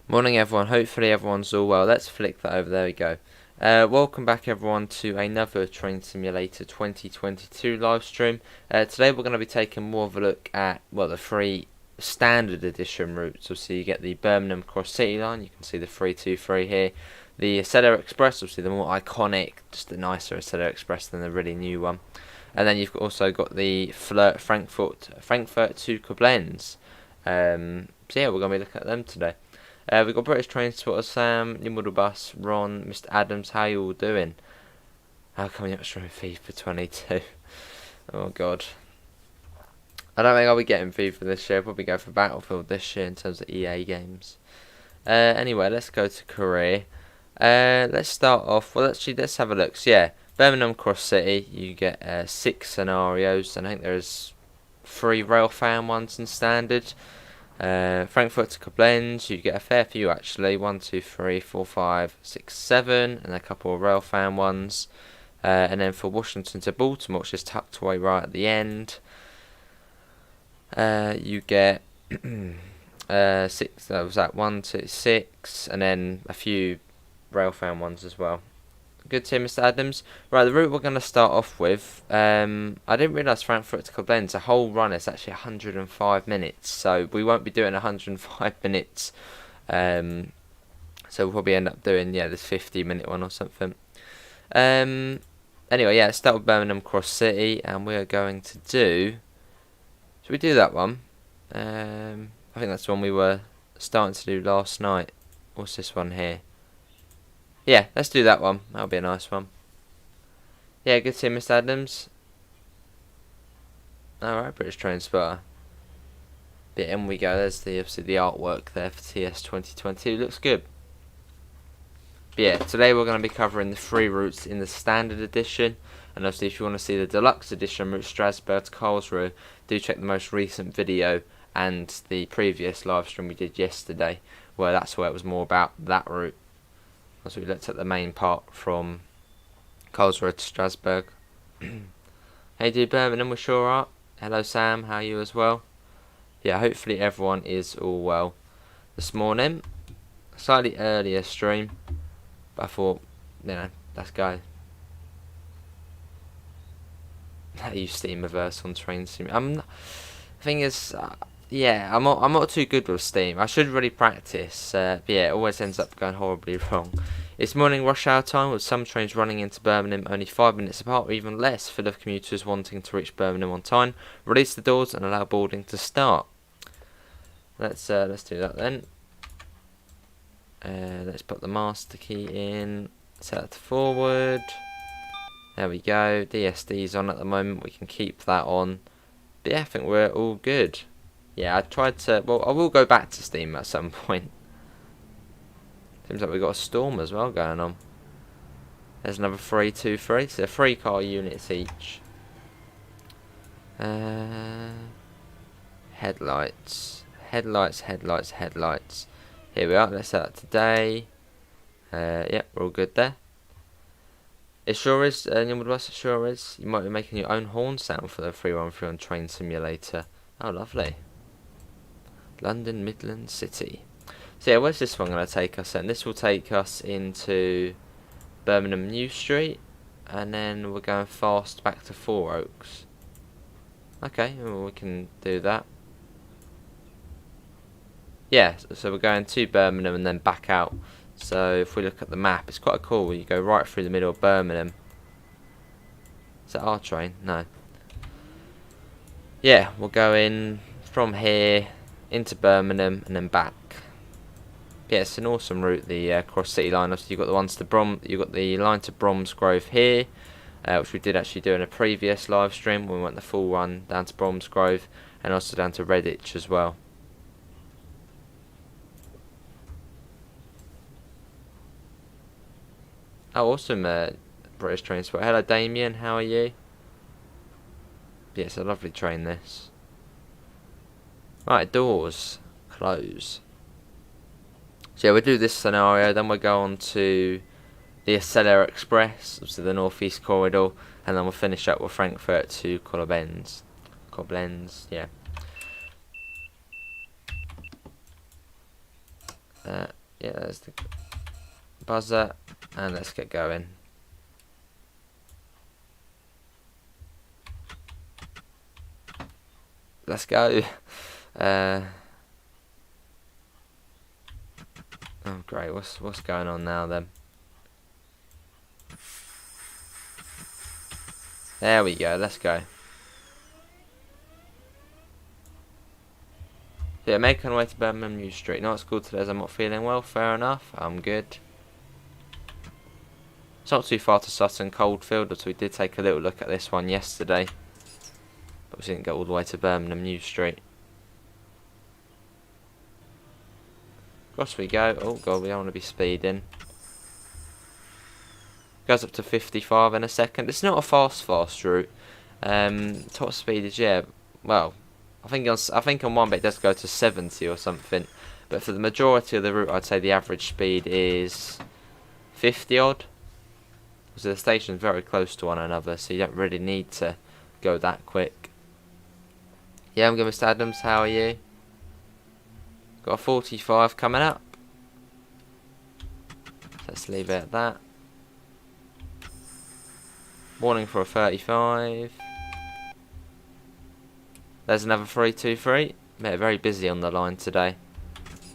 Morning everyone, hopefully everyone's all well. Let's flick that over, there we go. Welcome back everyone to another Train Simulator 2022 live stream. Today we're going to be taking more of a look at, well, the three standard edition routes. Obviously you get the Birmingham Cross City line, you can see the 323 here. The Acela Express, obviously the more iconic, just the nicer Acela Express than the really new one. And then you've also got the Frankfurt to Koblenz. So yeah, we're going to be looking at them today. We've got British Train Spotter Sam, New Model Bus, Ron, Mr. Adams. How you all doing? How come you're not showing FIFA 22? Oh god. I don't think I'll be getting FIFA this year. I'll probably go for Battlefield this year in terms of EA games. Anyway, let's go to career. Let's start off. Well, actually, let's have a look. So, yeah, Birmingham Cross City. You get 6 scenarios, and I think there's 3 railfan ones in standard. Frankfurt to Koblenz, you get a fair few actually. 1, 2, 3, 4, 5, 6, 7, and a couple of railfan ones. And then for Washington to Baltimore, which is tucked away right at the end, you get 6. That was that 1, 2, 6, and then a few railfan ones as well. Good to Mr. Adams. Right, the route we're going to start off with, I didn't realise Frankfurt to Koblenz, the whole run is actually 105 minutes, so we won't be doing 105 minutes, so we'll probably end up doing, yeah, this 50-minute one or something. Anyway, yeah, let's start with Birmingham Cross City, and we're going to do, should we do that one? I think that's the one we were starting to do last night. What's this one here? Yeah, let's do that one. That'll be a nice one. Yeah, good to see Mr. Adams. Alright, British Train Spotter. Yeah, in we go. There's obviously the artwork there for TS 2022. Looks good. But yeah, today we're going to be covering the 3 routes in the standard edition. And obviously if you want to see the deluxe edition route Strasbourg to Karlsruhe, do check the most recent video and the previous live stream we did yesterday, where that's where it was more about that route. So we looked at the main part from Karlsruhe to Strasbourg. Hey dude, Birmingham, we're sure are. Hello Sam, how are you as well? Yeah, hopefully everyone is all well this morning. Slightly earlier stream, but I thought, you know, let's go. I use Steam Reverse on Train Sim. The thing is, yeah, I'm not too good with Steam. I should really practice, but yeah, it always ends up going horribly wrong. It's morning rush hour time with some trains running into Birmingham only 5 minutes apart or even less, full of commuters wanting to reach Birmingham on time. Release the doors and allow boarding to start. Let's do that then. Let's put the master key in, set that to forward. There we go. DSD's on at the moment. We can keep that on. But yeah, I think we're all good. Yeah, I tried to, well, I will go back to Steam at some point. Seems like we've got a storm as well going on. There's another 323, so 3 car units each. Headlights. Headlights. Here we are, let's set that today. Yep, we're all good there. It sure is, New Bus, it sure is. You might be making your own horn sound for the 313 on Train Simulator. Oh, lovely. London Midland City. So yeah, where's this one going to take us then? This will take us into Birmingham New Street, and then we're going fast back to Four Oaks. Okay, well, we can do that. Yeah, so we're going to Birmingham and then back out. So if we look at the map, it's quite cool. You go right through the middle of Birmingham. Is that our train? No. Yeah, we'll go in from here into Birmingham and then back. Yeah, it's an awesome route, the Cross City line. Obviously, you've got the ones to you've got the line to Bromsgrove here, which we did actually do in a previous live stream when we went the full run down to Bromsgrove and also down to Redditch as well. Oh, awesome, British Train Sport. Hello, Damien. How are you? Yeah, it's a lovely train, this. Right, doors close. So yeah, we'll do this scenario, then we'll go on to the Acela Express, obviously the Northeast Corridor, and then we'll finish up with Frankfurt to Koblenz. Yeah. Yeah, there's the buzzer, and let's get going. Let's go. Oh great, what's going on now then? There we go, let's go. Yeah, making our way to Birmingham New Street. Not school today as I'm not feeling well, fair enough, I'm good. It's not too far to Sutton Coldfield, so we did take a little look at this one yesterday. But we didn't go all the way to Birmingham New Street. Across we go. Oh god, we don't want to be speeding. Goes up to 55 in a second. It's not a fast route. Top speed is, yeah, well, I think on one bit it does go to 70 or something. But for the majority of the route, I'd say the average speed is 50 odd. So the station's very close to one another, so you don't really need to go that quick. Yeah, I'm good, Mr. Adams. How are you? Got a 45 coming up. Let's leave it at that. Warning for a 35. There's another 323. Yeah, very busy on the line today.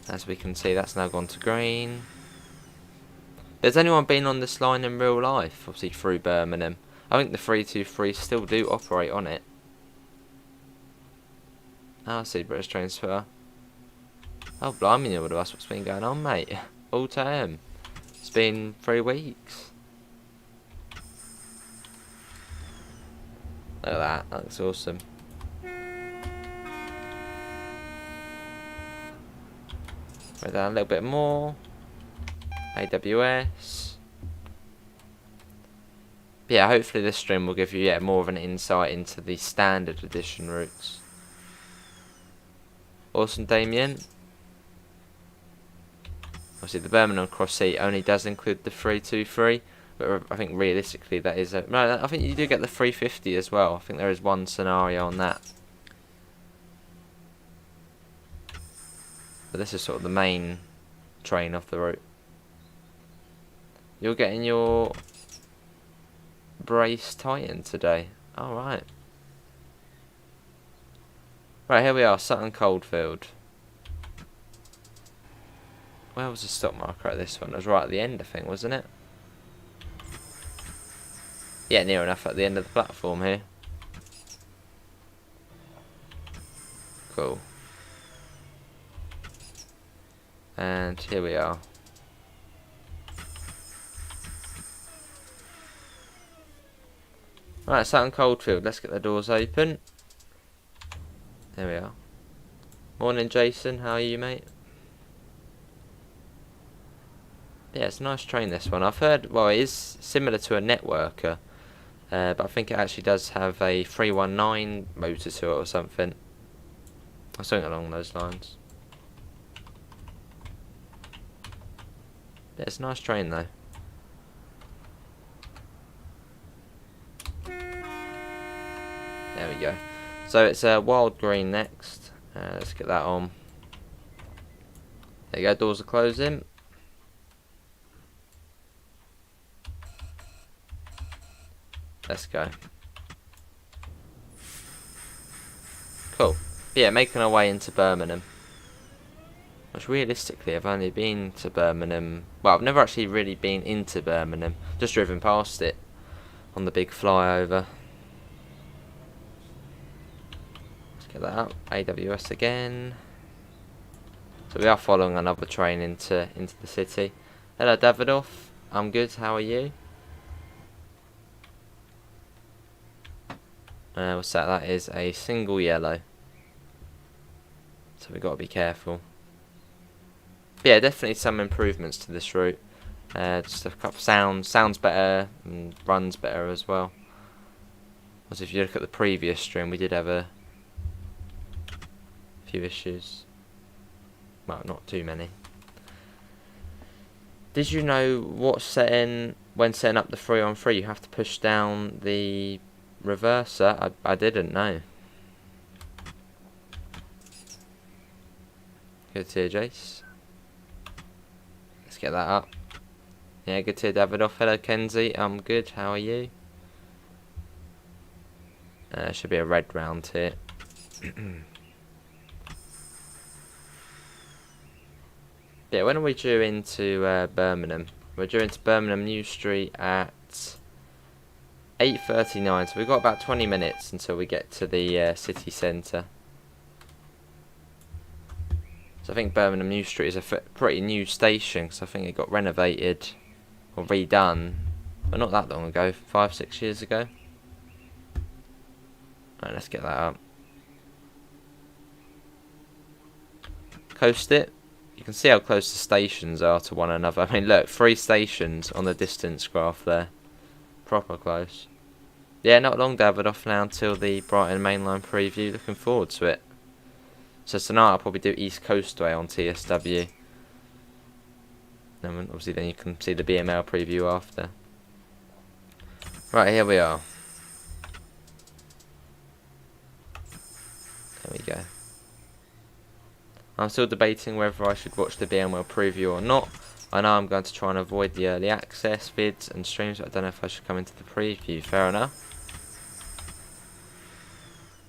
As we can see, that's now gone to green. Has anyone been on this line in real life? Obviously through Birmingham. I think the 323 still do operate on it. Oh, I see British transfer. Oh, blimey, all of us. What's been going on, mate? All term. It's been 3 weeks. Look at that. That looks awesome. Right down a little bit more. AWS. Yeah, hopefully this stream will give you more of an insight into the standard edition routes. Awesome, Damien. Obviously the Birmingham cross seat only does include the 323, but I think realistically that is no, I think you do get the 350 as well. I think there is one scenario on that. But this is sort of the main train of the route. You're getting your brace tightened today. Alright. Right, here we are, Sutton Coldfield. Where was the stop marker at this one? It was right at the end, I think, wasn't it? Yeah, near enough at the end of the platform here. Cool. And here we are. Right, Sutton Coldfield, let's get the doors open. There we are. Morning, Jason, how are you, mate? Yeah, it's a nice train, this one. I've heard, well, it is similar to a networker, but I think it actually does have a 319 motor to it or something. Or something along those lines. Yeah, it's a nice train, though. There we go. So it's a wild green next. Let's get that on. There you go, doors are closing. Let's go. Cool. But yeah, making our way into Birmingham. Which realistically I've only been to Birmingham. Well, I've never actually really been into Birmingham. Just driven past it on the big flyover. Get that up. AWS again. So we are following another train into the city. Hello, Davidoff. I'm good. How are you? What's that? That is a single yellow. So we've got to be careful. But yeah, definitely some improvements to this route. Just a couple sounds better and runs better as well. As if you look at the previous stream, we did have a few issues. Well, not too many. Did you know when setting up the 3-on-3 you have to push down the reverser? I didn't know. Good to hear, Jace. Let's get that up. Yeah, good to Davidoff. Hello, Kenzie. I'm good. How are you? Should be a red round here. Yeah, when are we due into Birmingham? We're due into Birmingham New Street at 8:39, so we've got about 20 minutes until we get to the city centre. So I think Birmingham New Street is a pretty new station, because I think it got renovated or redone, but not that long ago, 5-6 years ago. Right, let's get that up. Coast it. You can see how close the stations are to one another. I mean, look, 3 stations on the distance graph there. Proper close. Yeah, not long, Davidoff, now until the Brighton mainline preview. Looking forward to it. So tonight I'll probably do East Coastway on TSW. And obviously then you can see the BML preview after. Right, here we are. There we go. I'm still debating whether I should watch the BML preview or not. I know I'm going to try and avoid the early access vids and streams, but I don't know if I should come into the preview. Fair enough.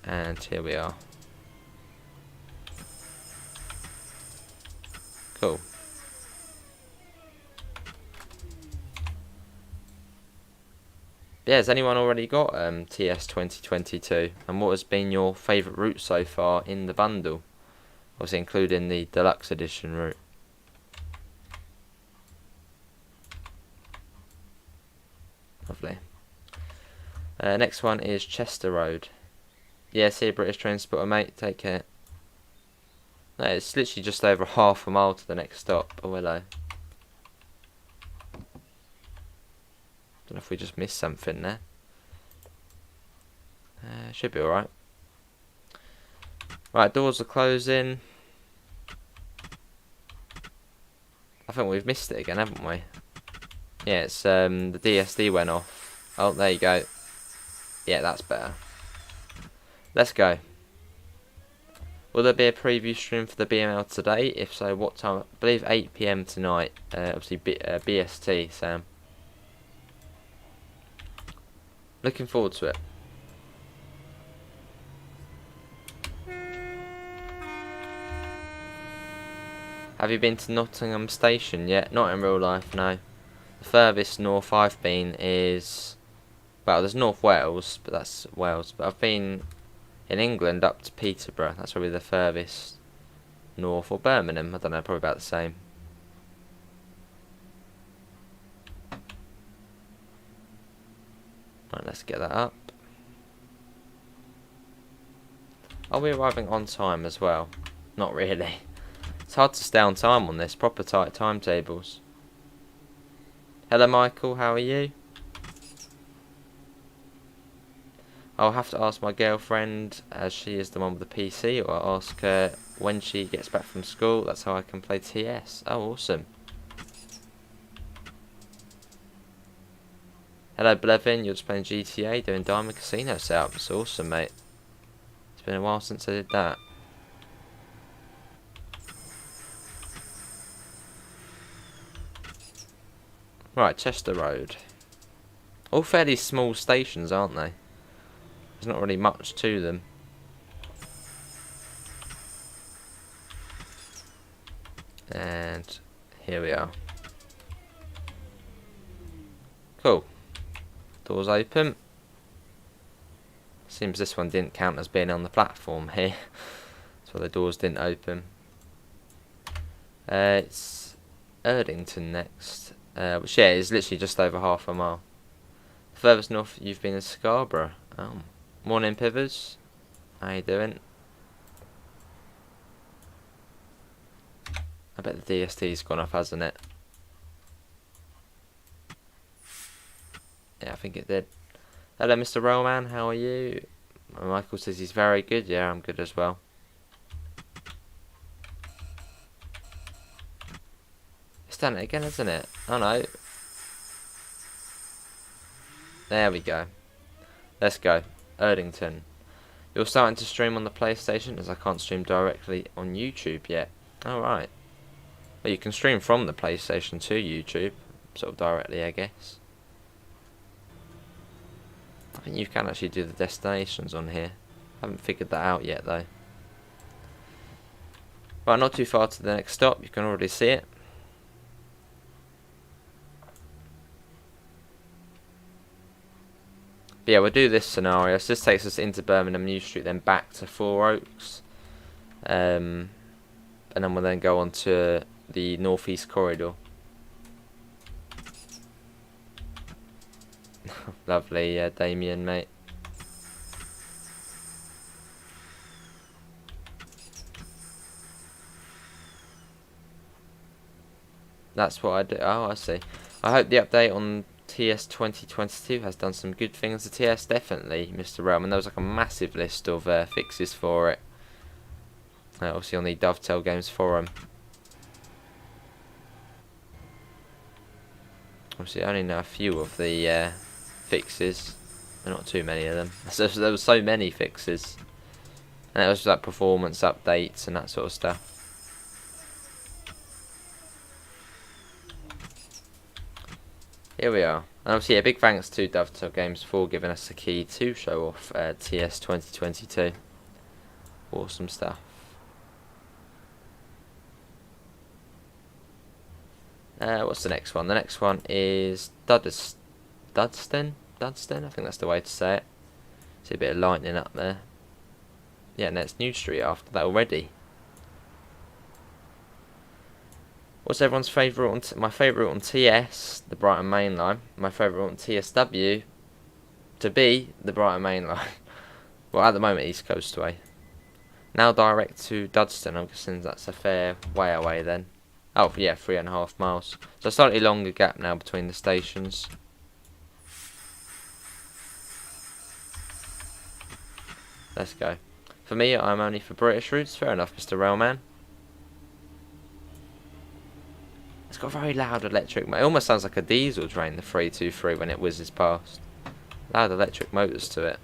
And here we are. Cool. Yeah, has anyone already got TS 2022? And what has been your favourite route so far in the bundle? Obviously including the deluxe edition route. Lovely. Next one is Chester Road. Yeah, see you, British Transporter, mate. Take care. No, it's literally just over half a mile to the next stop. Oh, hello. Don't know if we just missed something there. Should be alright. Right, doors are closing. I think we've missed it again, haven't we? Yeah, it's the DSD went off. Oh, there you go. Yeah, that's better. Let's go. Will there be a preview stream for the BML today? If so, what time? I believe 8 PM tonight. Obviously BST, Sam. Looking forward to it. Have you been to Nottingham Station yet? Not in real life, no. The furthest north I've been is... well, there's North Wales, but that's Wales. But I've been in England up to Peterborough. That's probably the furthest north. Or Birmingham, I don't know, probably about the same. Right, let's get that up. Are we arriving on time as well? Not really. It's hard to stay on time on this, proper tight timetables. Hello Michael, how are you? I'll have to ask my girlfriend, as she is the one with the PC, or I'll ask her when she gets back from school. That's how I can play TS. Oh, awesome. Hello Blevin, you're just playing GTA, doing Diamond Casino setups. Awesome, mate. It's been a while since I did that. Right, Chester Road. All fairly small stations, aren't they? There's not really much to them. And here we are. Cool. Doors open. Seems this one didn't count as being on the platform here. That's why the doors didn't open. It's Erdington next. Which yeah, is literally just over half a mile. The furthest north you've been is Scarborough. Oh. Morning Pivers. How you doing? I bet the DST's gone off, hasn't it? Yeah, I think it did. Hello Mr. Rollman, how are you? Michael says he's very good. Yeah, I'm good as well. It's done it again, isn't it? Oh no. There we go. Let's go. Erdington. You're starting to stream on the PlayStation, as I can't stream directly on YouTube yet. Alright. Well, you can stream from the PlayStation to YouTube, sort of directly, I guess. I think you can actually do the destinations on here. I haven't figured that out yet though. Right, not too far to the next stop, you can already see it. But yeah, we'll do this scenario. So this takes us into Birmingham New Street, then back to Four Oaks. And then we'll then go on to the Northeast Corridor. Lovely, Damien, mate. That's what I do. Oh, I see. I hope the update on TS 2022 has done some good things. The TS definitely, Mr. Railman. There was like a massive list of fixes for it. Obviously on the Dovetail Games forum. Obviously I only know a few of the fixes. Not too many of them. So there were so many fixes. And it was like performance updates and that sort of stuff. Here we are. And obviously, yeah, big thanks to Dovetail Games for giving us the key to show off TS 2022. Awesome stuff. What's the next one? The next one is Dudston? I think that's the way to say it. See a bit of lightning up there. Yeah, and that's New Street after that already. What's everyone's favourite? My favourite on TS, the Brighton Main Line. My favourite on TSW, to be the Brighton Main Line. Well, at the moment, East Coast Way. Now direct to Dudston. I'm guessing that's a fair way away then. Oh, yeah, 3.5 miles. So a slightly longer gap now between the stations. Let's go. For me, I'm only for British routes. Fair enough, Mr. Railman. It's got a very loud electric. It almost sounds like a diesel train, the 323, when it whizzes past. Loud electric motors to it.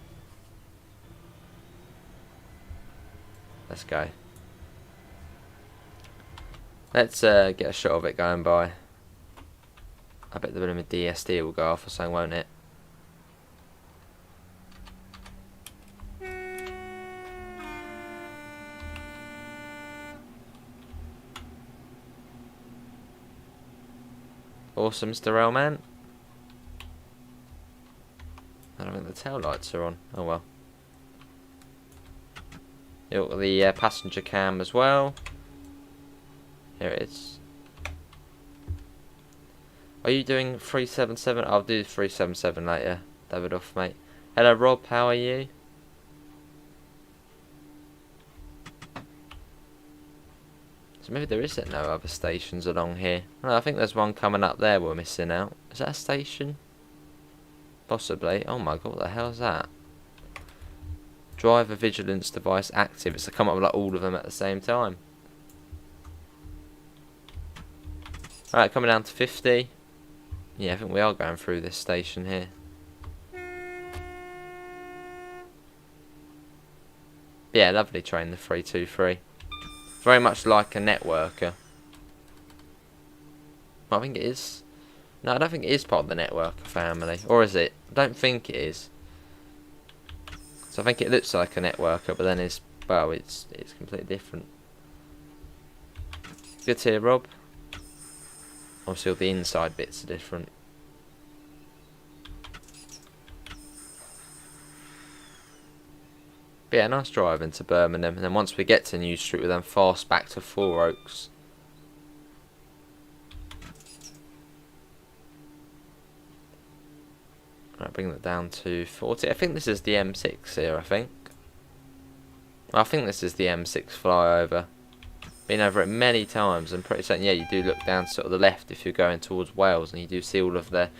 Let's go. Let's get a shot of it going by. I bet the bit of a DSD will go off or something, won't it? Awesome, Mr. Railman. I don't think the tail lights are on. Oh well. You've got the passenger cam as well. Here it is. Are you doing 377? I'll do 377 later. David off, mate. Hello, Rob. How are you? So maybe there isn't no other stations along here. No, I think there's one coming up there we're missing out. Is that a station? Possibly. Oh my god, what the hell is that? Driver vigilance device active. It's to come up with like all of them at the same time. Alright, coming down to 50. Yeah, I think we are going through this station here. Yeah, lovely train, the 323. Very much like a networker. I think it is. No, I don't think it is part of the networker family. Or is it? I don't think it is. So I think it looks like a networker, but then it's, well, it's completely different. Good to hear, Rob. Obviously all the inside bits are different. But yeah, nice drive into Birmingham, and then once we get to New Street, we're then fast back to Four Oaks. Right, bring that down to 40. I think this is the M6 here, I think. I think this is the M6 flyover. Been over it many times, and pretty certain, yeah, you do look down sort of the left if you're going towards Wales, and you do see all of the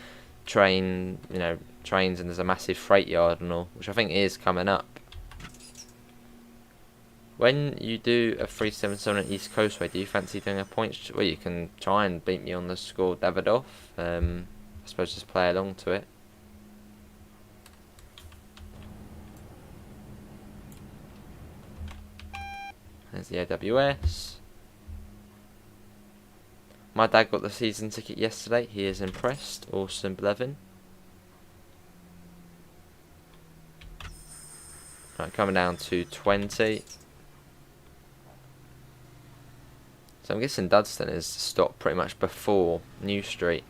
trains, and there's a massive freight yard and all, which I think is coming up. When you do a 377 East Coast Way, do you fancy doing a point? Well, you can try and beat me on the score, Davidoff. I suppose just play along to it. There's the AWS. My dad got the season ticket yesterday. He is impressed. Awesome, Blevin. Right, coming down to 20. So I'm guessing Dudston is stopped pretty much before New Street.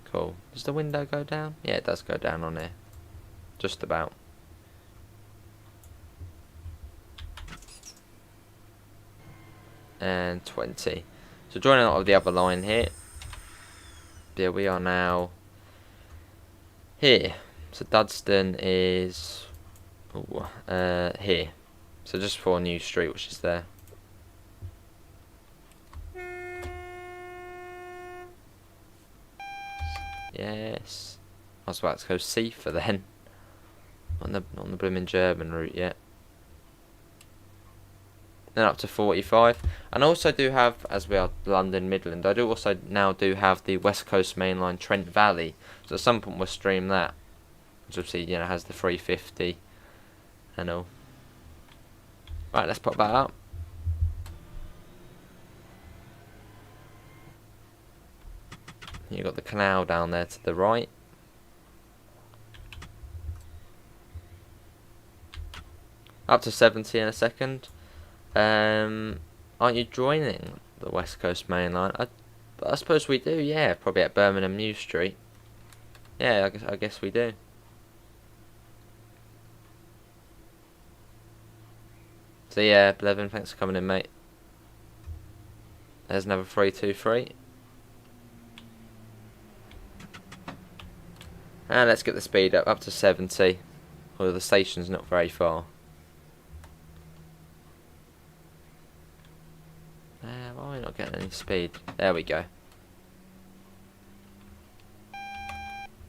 Cool. Does the window go down? Yeah, it does go down on there. Just about. And 20. So joining out of the other line here. There we are now here. So Dudston is here. So just before New Street, which is there. Yes. I was about to go Seafer then. On the blooming German route yet. Then up to 45. And I also do have, as we are London Midland, I do also now do have the West Coast Main Line Trent Valley. So at some point we'll stream that. Which obviously, you know, has the 350 and all. Right, let's pop that up. You've got the canal down there to the right. Up to 70 in a second. Aren't you joining the West Coast Main Line? I suppose we do, yeah. Probably at Birmingham New Street. Yeah, I guess we do. So yeah, Blevin, thanks for coming in, mate. There's another 323. And let's get the speed up to 70. Although the station's not very far. Why are we not getting any speed? There we go.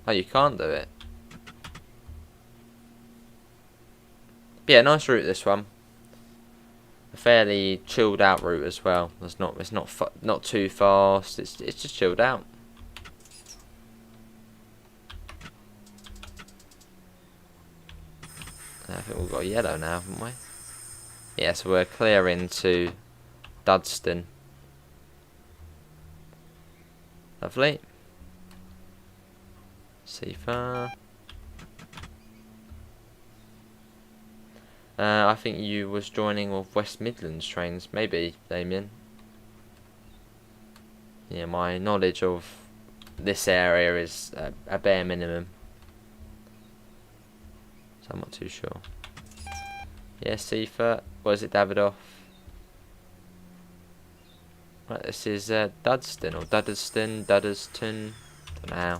Oh, you can't do it. But yeah, nice route this one. A fairly chilled out route as well. It's not too fast. It's just chilled out. I think we've got a yellow now, haven't we? Yeah, so we're clear into Dudston. Lovely. Seafer. I think you was joining with West Midlands trains, maybe, Damien. Yeah, my knowledge of this area is a bare minimum. So I'm not too sure. Yeah, Seafer. What is it, Davidoff? Right, this is Dudston or Duddeston, Duddeston. Don't know how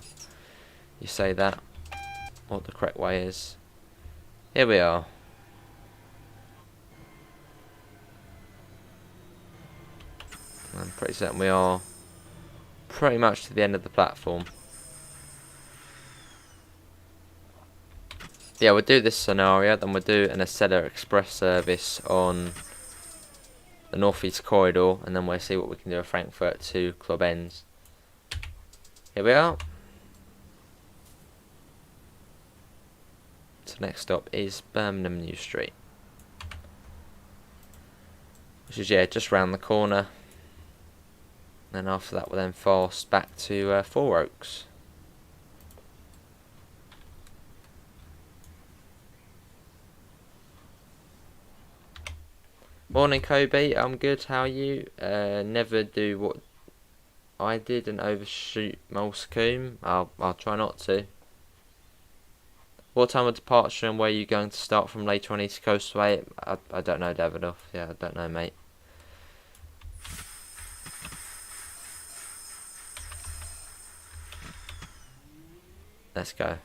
you say that. What the correct way is. Here we are. I'm pretty certain we are pretty much to the end of the platform. Yeah, we'll do this scenario, then we'll do an Acela Express service on the North East Corridor, and then we'll see what we can do at Frankfurt to Club Ends. Here we are. So next stop is Birmingham New Street, which is, yeah, just round the corner. And after that we'll then fast back to Four Oaks. Morning, Kobe. I'm good. How are you? Never do what I did and overshoot Mulscombe. I'll try not to. What time of departure and where are you going to start from later on East Coast Way? I don't know, Davidoff. Yeah, I don't know, mate. Let's go.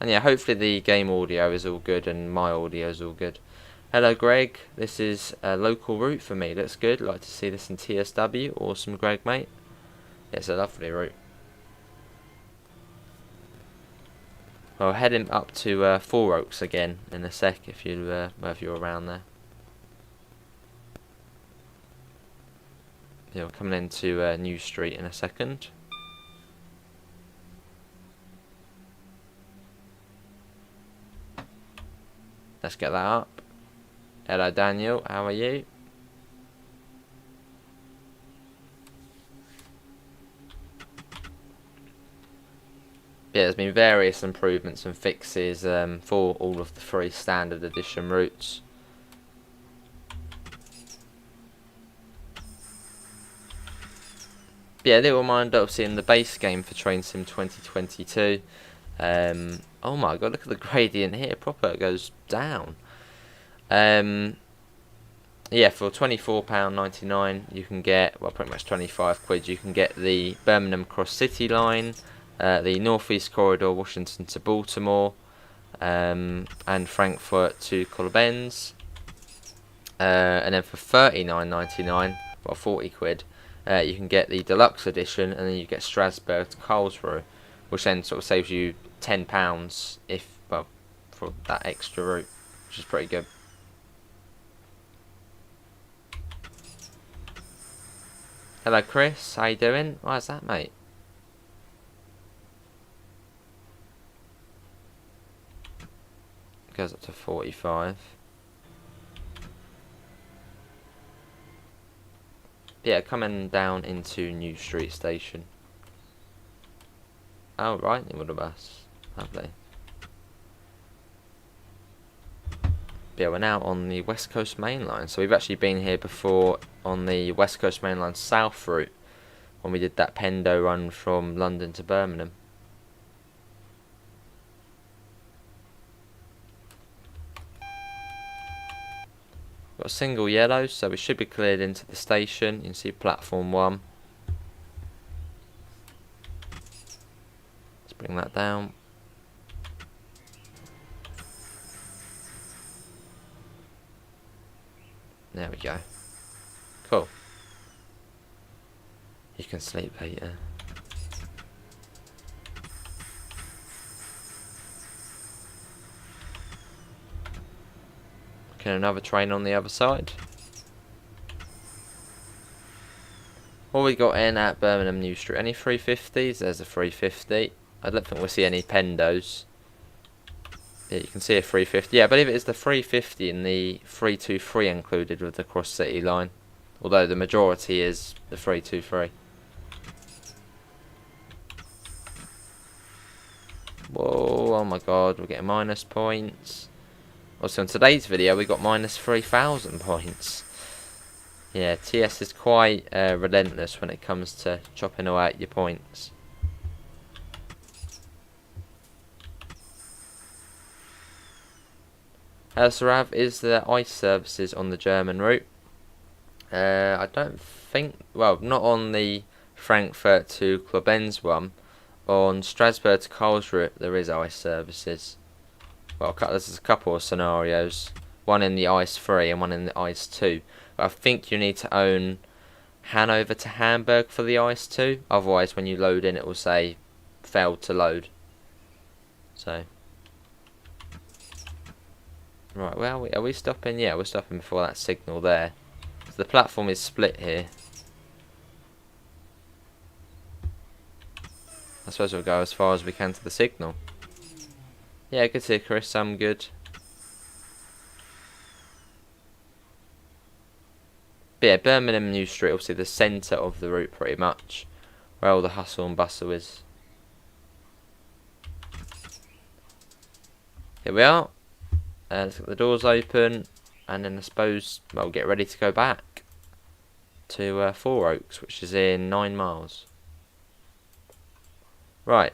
And yeah, hopefully the game audio is all good and my audio is all good. Hello, Greg. This is a local route for me. Looks good. Like to see this in TSW. Awesome, Greg, mate. Yeah, it's a lovely route. Well, heading up to Four Oaks again in a sec if you're around there. Yeah, we're coming into New Street in a second. Let's get that up. Hello Daniel, how are you? Yeah, there's been various improvements and fixes for all of the 3 standard edition routes. Yeah, a little reminder, obviously, in the base game for Train Sim 2022. Oh my god, look at the gradient here. Proper goes down. Yeah, for £24.99 you can get, well, pretty much 25 quid, you can get the Birmingham Cross City line, the North East Corridor, Washington to Baltimore, and Frankfurt to Colbenz. And then for £39.99, well, 40 quid, you can get the deluxe edition, and then you get Strasbourg to Karlsruhe, which then sort of saves you £10 if, well, for that extra route, which is pretty good. Hello Chris, how you doing? Why's that, mate? Goes up to 45. Yeah, coming down into New Street Station. Oh, right, in the bus. Lovely. Yeah, we're now on the West Coast Main Line. So we've actually been here before on the West Coast Main Line South route when we did that Pendo run from London to Birmingham. Got a single yellow, so we should be cleared into the station. You can see platform 1. Let's bring that down. There we go. Cool. You can sleep later. Okay, another train on the other side. What we got in at Birmingham New Street? Any 350s? There's a 350. I don't think we'll see any Pendos. Yeah, you can see a 350. Yeah, I believe it is the 350 and the 323 included with the Cross City line. Although the majority is the 323. Whoa, oh my god, we're getting minus points. Also, in today's video, we got minus 3,000 points. Yeah, TS is quite relentless when it comes to chopping away at your points. Sarav, is there ice services on the German route? I don't think, well, not on the Frankfurt to Klobenz one. On Strasbourg to Karlsruhe, there is ice services. Well, there's a couple of scenarios. One in the ice 3 and one in the ice 2. But I think you need to own Hanover to Hamburg for the ice 2. Otherwise, when you load in, it will say failed to load. So, right, well, are we stopping? Yeah, we're stopping before that signal there. So the platform is split here. I suppose we'll go as far as we can to the signal. Yeah, good to hear, Chris. I'm good. But yeah, Birmingham New Street, obviously the centre of the route pretty much. Where all the hustle and bustle is. Here we are. Let's get the doors open. And then I suppose, well, get ready to go back to Four Oaks, which is in 9 miles. Right.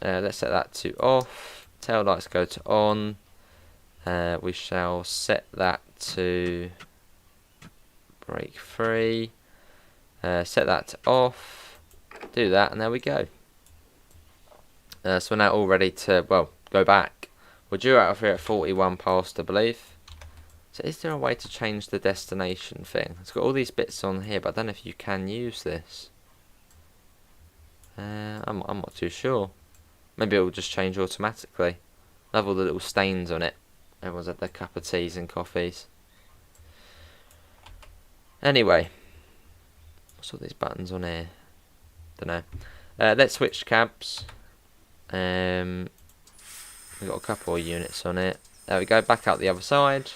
Let's set that to off. Tail lights go to on. We shall set that to brake free. Set that to off. Do that, and there we go. So we're now all ready to, well, go back. We're due out of here at 41 past, I believe. So is there a way to change the destination thing? It's got all these bits on here, but I don't know if you can use this. I'm not too sure. Maybe it will just change automatically. Love all the little stains on it. Everyone's had their cup of teas and coffees. Anyway, what's all these buttons on here? Don't know. Let's switch cabs. We've got a couple of units on it. There we go, back out the other side.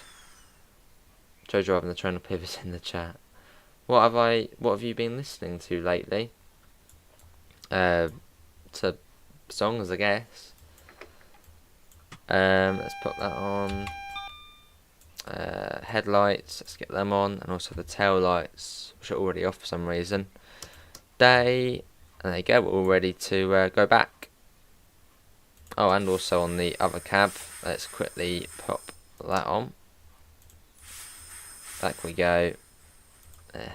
Jojo having the train of pivots in the chat. What have you been listening to lately? To songs, I guess. Let's put that on. Headlights, let's get them on, and also the tail lights, which are already off for some reason. Day, and there you go, we're all ready to go back. Oh, and also on the other cab, let's quickly pop that on. Back we go. There.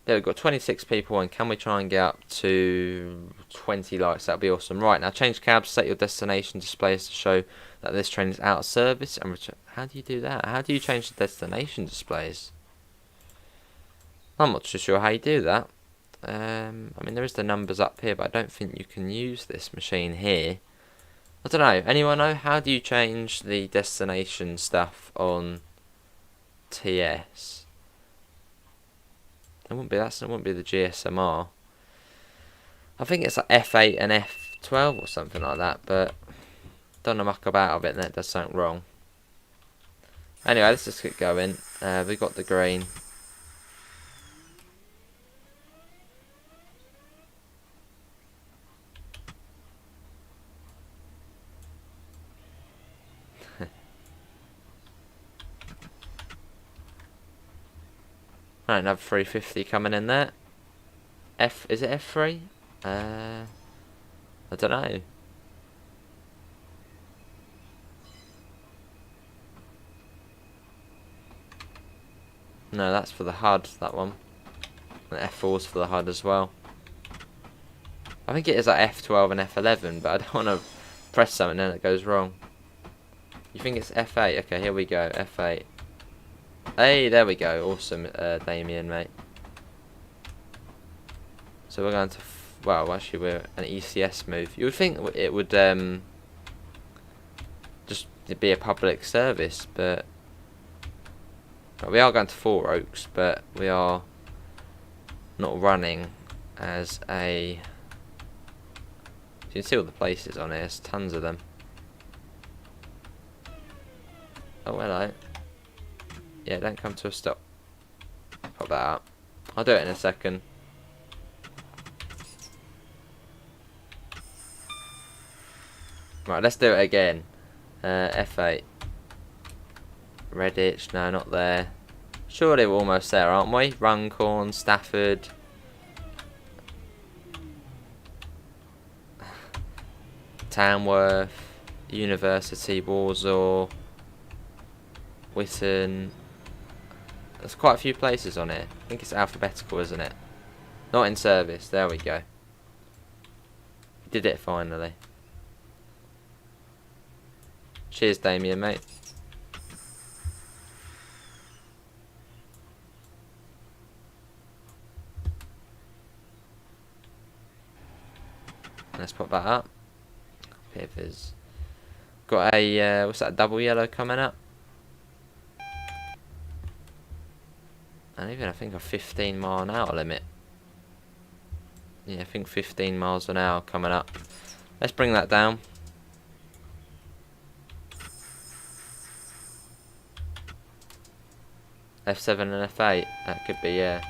Yeah, we've got 26 people, and can we try and get up to 20 likes? That'd be awesome. Right, now change cabs, set your destination displays to show that this train is out of service, and return. How do you do that? How do you change the destination displays? I'm not too sure how you do that. I mean, there is the numbers up here, but I don't think you can use this machine here. I don't know. Anyone know? How do you change the destination stuff on TS? It wouldn't be the GSMR. I think it's like F8 and F12 or something like that, but don't know much about of it, and that does something wrong. Anyway, let's just keep going. We got the green. Right, another 350 coming in there. Is it F3? I don't know. No, that's for the HUD, that one. And F4's for the HUD as well. I think it is like F12 and F11, but I don't want to press something and then it goes wrong. You think it's F8? Okay, here we go, F8. Hey, there we go. Awesome, Damien, mate. So we're going to... well, actually, we're an ECS move. You would think it would just be a public service, but... well, we are going to Four Oaks, but we are not running as a... you can see all the places on here. There's tons of them. Oh, hello. Yeah, don't come to a stop. Pop that up. I'll do it in a second. Right, let's do it again. F8. Redditch, no, not there. Surely we're almost there, aren't we? Runcorn, Stafford. Tamworth. University, Warsaw. Witten. There's quite a few places on it. I think it's alphabetical, isn't it? Not in service. There we go. Did it finally. Cheers, Damien, mate. Let's put that up. Piv got a what's that? Double yellow coming up. And even I think a 15 mile an hour limit. Yeah, I think 15 miles an hour coming up. Let's bring that down. F7 and F8. That could be, yeah.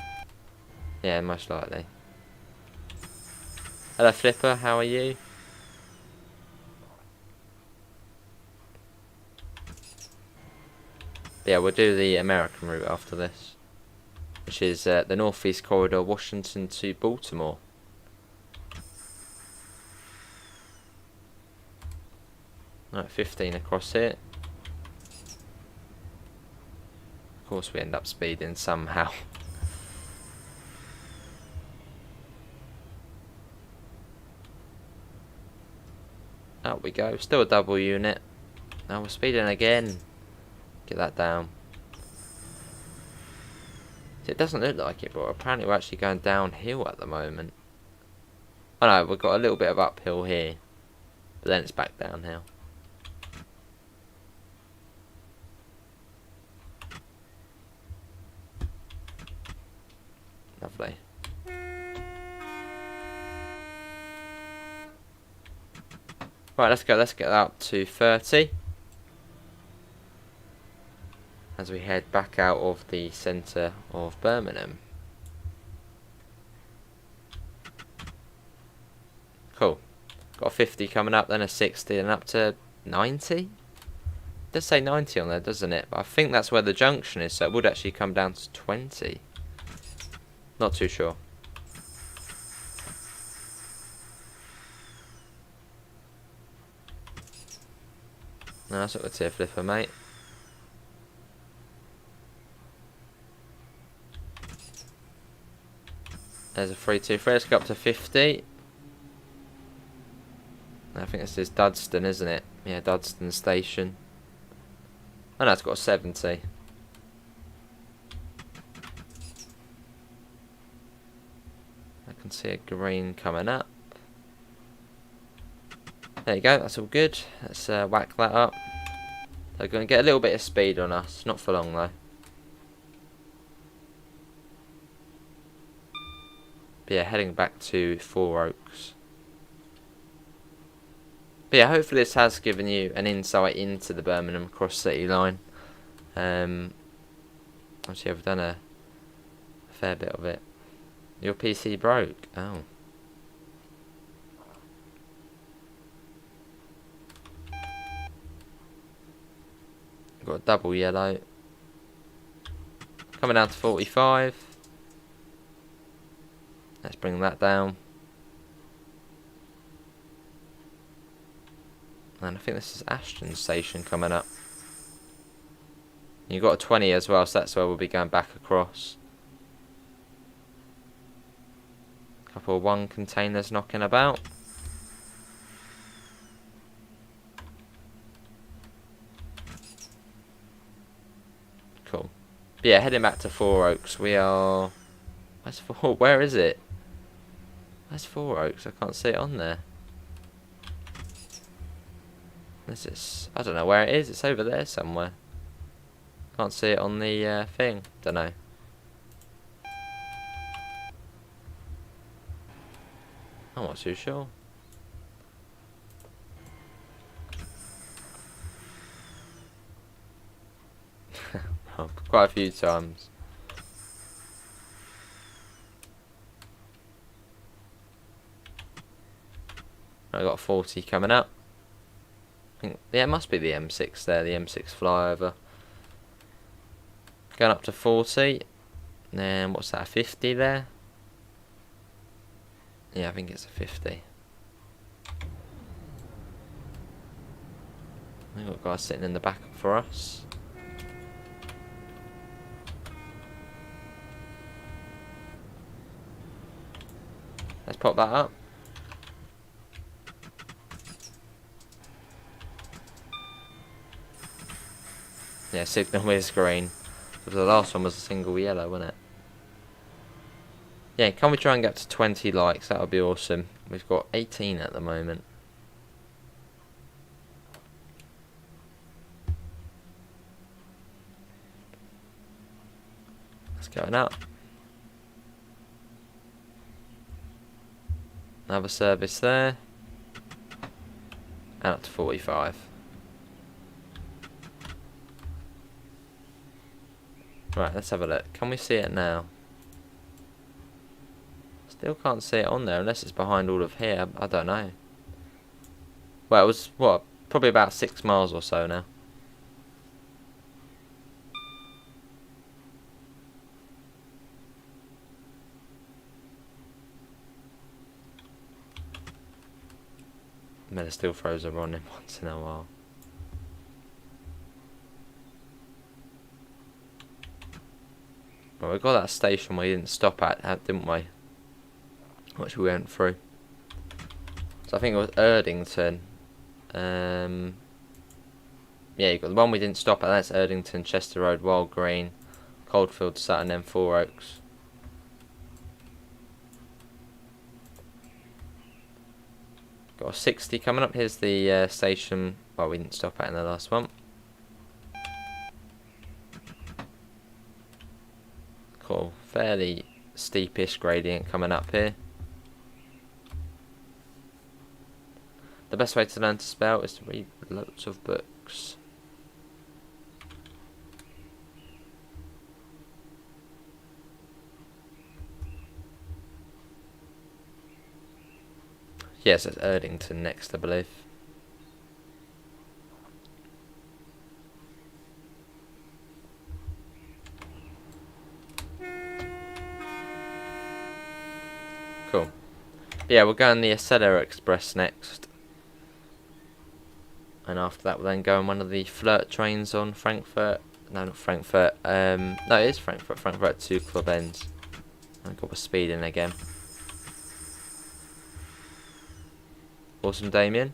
Yeah, most likely. Hello Flipper, how are you? Yeah, we'll do the American route after this, which is the Northeast Corridor, Washington to Baltimore. Right, 15 across here. Of course we end up speeding somehow. Out we go, still a double unit. Now we're speeding again. Get that down. It doesn't look like it, but apparently we're actually going downhill at the moment. Oh no, we've got a little bit of uphill here, but then it's back downhill. Right, let's get that up to 30. As we head back out of the centre of Birmingham. Cool. Got a 50 coming up, then a 60, and up to 90? It does say 90 on there, doesn't it? But I think that's where the junction is, so it would actually come down to 20. Not too sure. No, that's not the tier flipper, mate. There's a 323. Let's go up to 50. I think this is Dudston, isn't it? Yeah, Dudston Station. Oh no, it's got a 70. I can see a green coming up. There you go, that's all good. Let's whack that up. They're going to get a little bit of speed on us. Not for long though. But yeah, heading back to Four Oaks. But yeah, hopefully this has given you an insight into the Birmingham cross-city line. Obviously I've done a fair bit of it. Your PC broke. Oh. Got a double yellow. Coming down to 45. Let's bring that down. And I think this is Ashton Station coming up. You've got a 20 as well, so that's where we'll be going back across. Couple of 1 containers knocking about. Cool. But yeah, heading back to Four Oaks. We are... Where is it? Where's Four Oaks? I can't see it on there. This is... I don't know where it is. It's over there somewhere. Can't see it on the thing. Don't know. I'm not too sure. Quite a few times. I got 40 coming up. Yeah, it must be the M6 there, the M6 flyover. Going up to 40. Then what's that, a 50 there? Yeah, I think it's a 50. We've got guys sitting in the back for us. Let's pop that up. Yeah, signal is green. Because the last one was a single yellow, wasn't it? Yeah, can we try and get to 20 likes? That would be awesome. We've got 18 at the moment. That's going up. Another service there. And up to 45. Right, let's have a look. Can we see it now? Still can't see it on there unless it's behind all of here. I don't know. Well, it was, what, probably about 6 miles or so now. Miller still throws a run in once in a while. Well, we got that station we didn't stop at, didn't we? Which we went through. So I think it was Erdington. Yeah, you got the one we didn't stop at. That's Erdington, Chester Road, Wild Green, Coldfield, Sutton, and Four Oaks. Got a 60 coming up. Here's the station. Well, we didn't stop at in the last one. Cool. Fairly steepish gradient coming up here. The best way to learn to spell is to read lots of books. Yes, it's Erdington next, I believe. Cool. Yeah, we'll go on the Acela Express next. And after that we'll then go on one of the flirt trains on Frankfurt. No, not Frankfurt. No, it is Frankfurt. Frankfurt to Club Ends. I got we're speeding again. Awesome, Damien.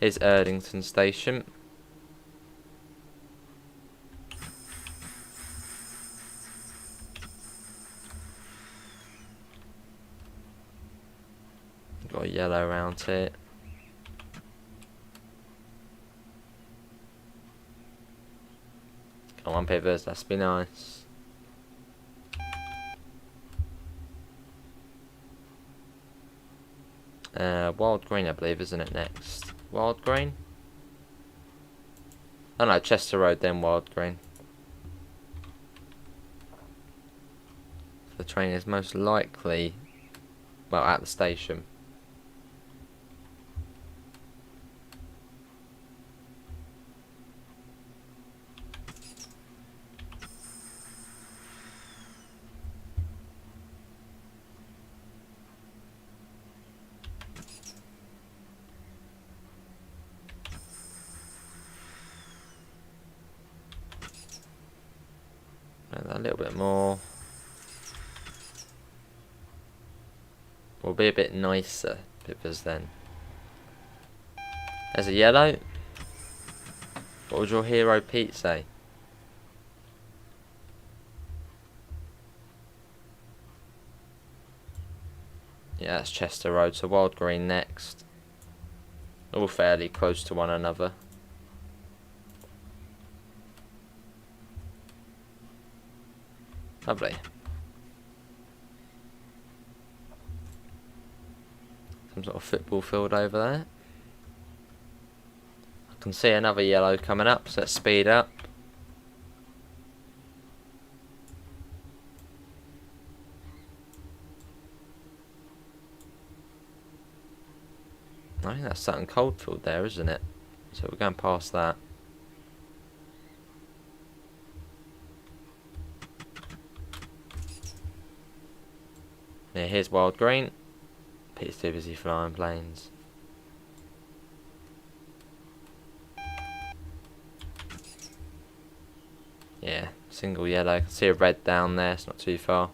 Here's Erdington Station. Got a yellow around here. Come on, Pivers, let's be nice. Wild Green, I believe, isn't it next? Wild Green? Oh no, Chester Road, then Wild Green. The train is most likely, well, at the station. A little bit more. We'll be a bit nicer, Pippers, then. There's a yellow. What would your hero Pete say? Yeah, that's Chester Road, so Wild Green next. All fairly close to one another. Lovely. Some sort of football field over there. I can see another yellow coming up, so let's speed up. I think that's Sutton Coldfield there, isn't it? So we're going past that. Yeah, here's Wild Green. Pete's too busy flying planes. Yeah, single yellow. I can see a red down there, it's not too far.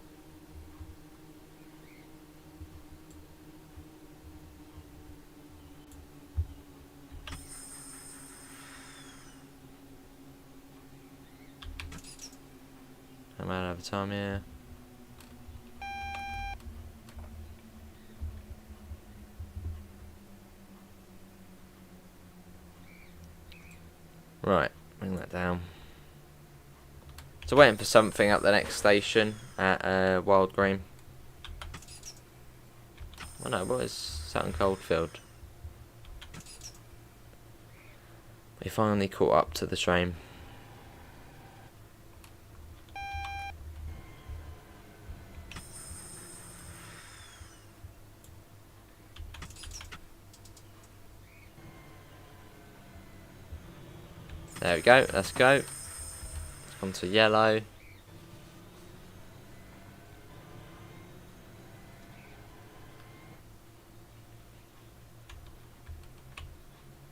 I'm out of time, yeah. Right, bring that down. So waiting for something at the next station at Wild Green. Oh no, what is Sutton Coldfield? We finally caught up to the train. There we go, let's go. On to yellow.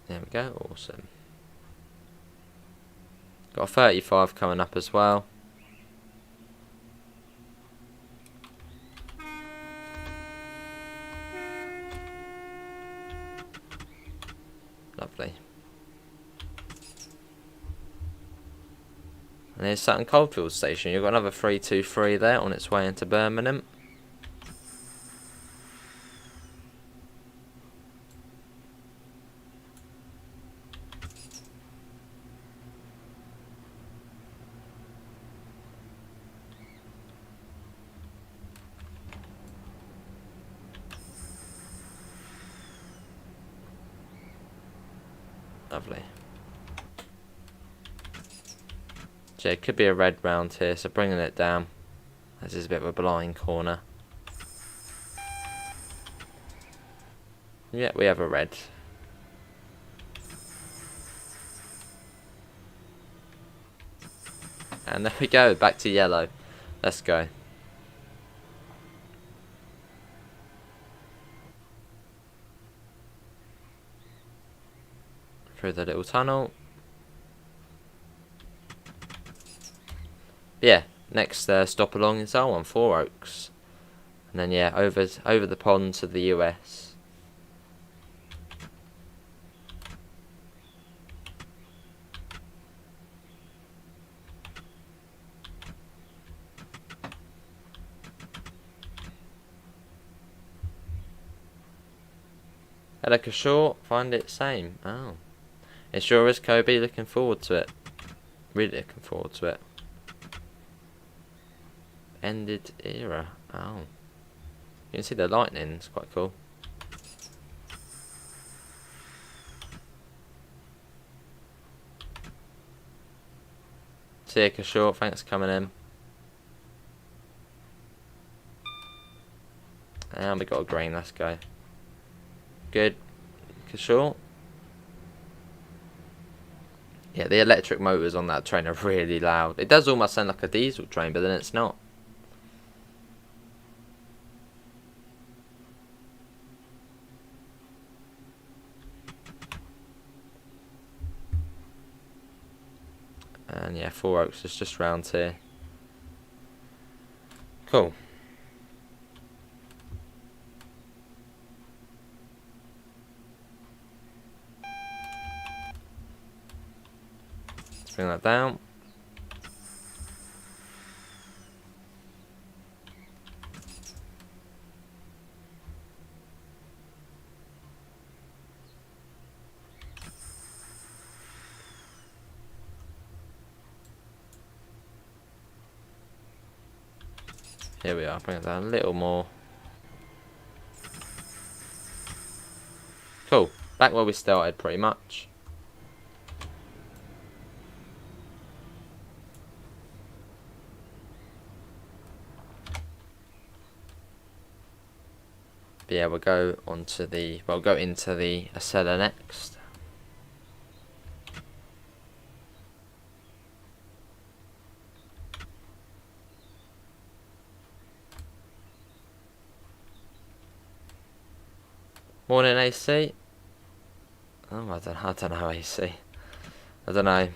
There we go, awesome. Got a 35 coming up as well. Lovely. And here's Sutton Coldfield Station. You've got another 323 there on its way into Birmingham. Lovely. So it could be a red round here, so bringing it down. This is a bit of a blind corner. Yeah, we have a red. And there we go, back to yellow. Let's go. Through the little tunnel. Yeah, next stop along is our one, Four Oaks. And then yeah, over the pond to the US. Elika Short, find it same. Oh. It sure is, Kobe. Looking forward to it. Really looking forward to it. Ended era. Oh. You can see the lightning. It's quite cool. See you, Kishore. Thanks for coming in. And we got a green. Let's go. Good. Kishore. Yeah, the electric motors on that train are really loud. It does almost sound like a diesel train, but then it's not. And yeah, Four Oaks is just round here. Cool. Let's bring that down. Here we are, bring it down a little more. Cool, back where we started pretty much. But yeah, we'll go onto the, well, go into the Acela next. Morning AC. Oh, I don't know AC. I don't know.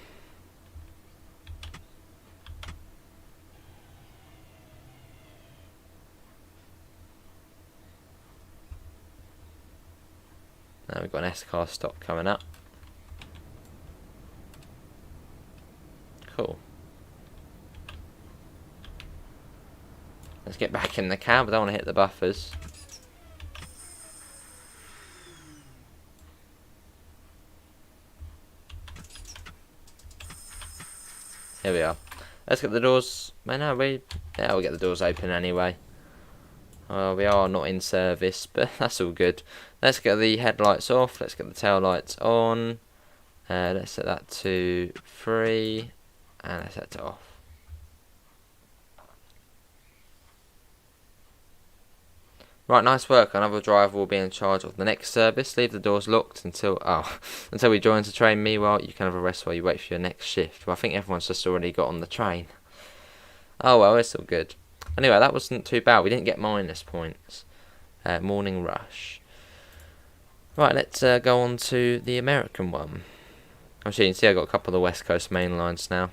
Now we've got an S-car stop coming up. Cool. Let's get back in the cab. I don't want to hit the buffers. Here we are. Let's get the doors. No, we'll get the doors open anyway. Well, we are not in service, but that's all good. Let's get the headlights off. Let's get the tail lights on. Let's set that to 3, and let's set it off. Right, nice work. Another driver will be in charge of the next service. Leave the doors locked until we join the train. Meanwhile, you can have a rest while you wait for your next shift. Well, I think everyone's just already got on the train. Oh well, it's all good. Anyway, that wasn't too bad. We didn't get minus points. Morning rush. Right, let's go on to the American one. Actually, you can see I've got a couple of the West Coast main lines now.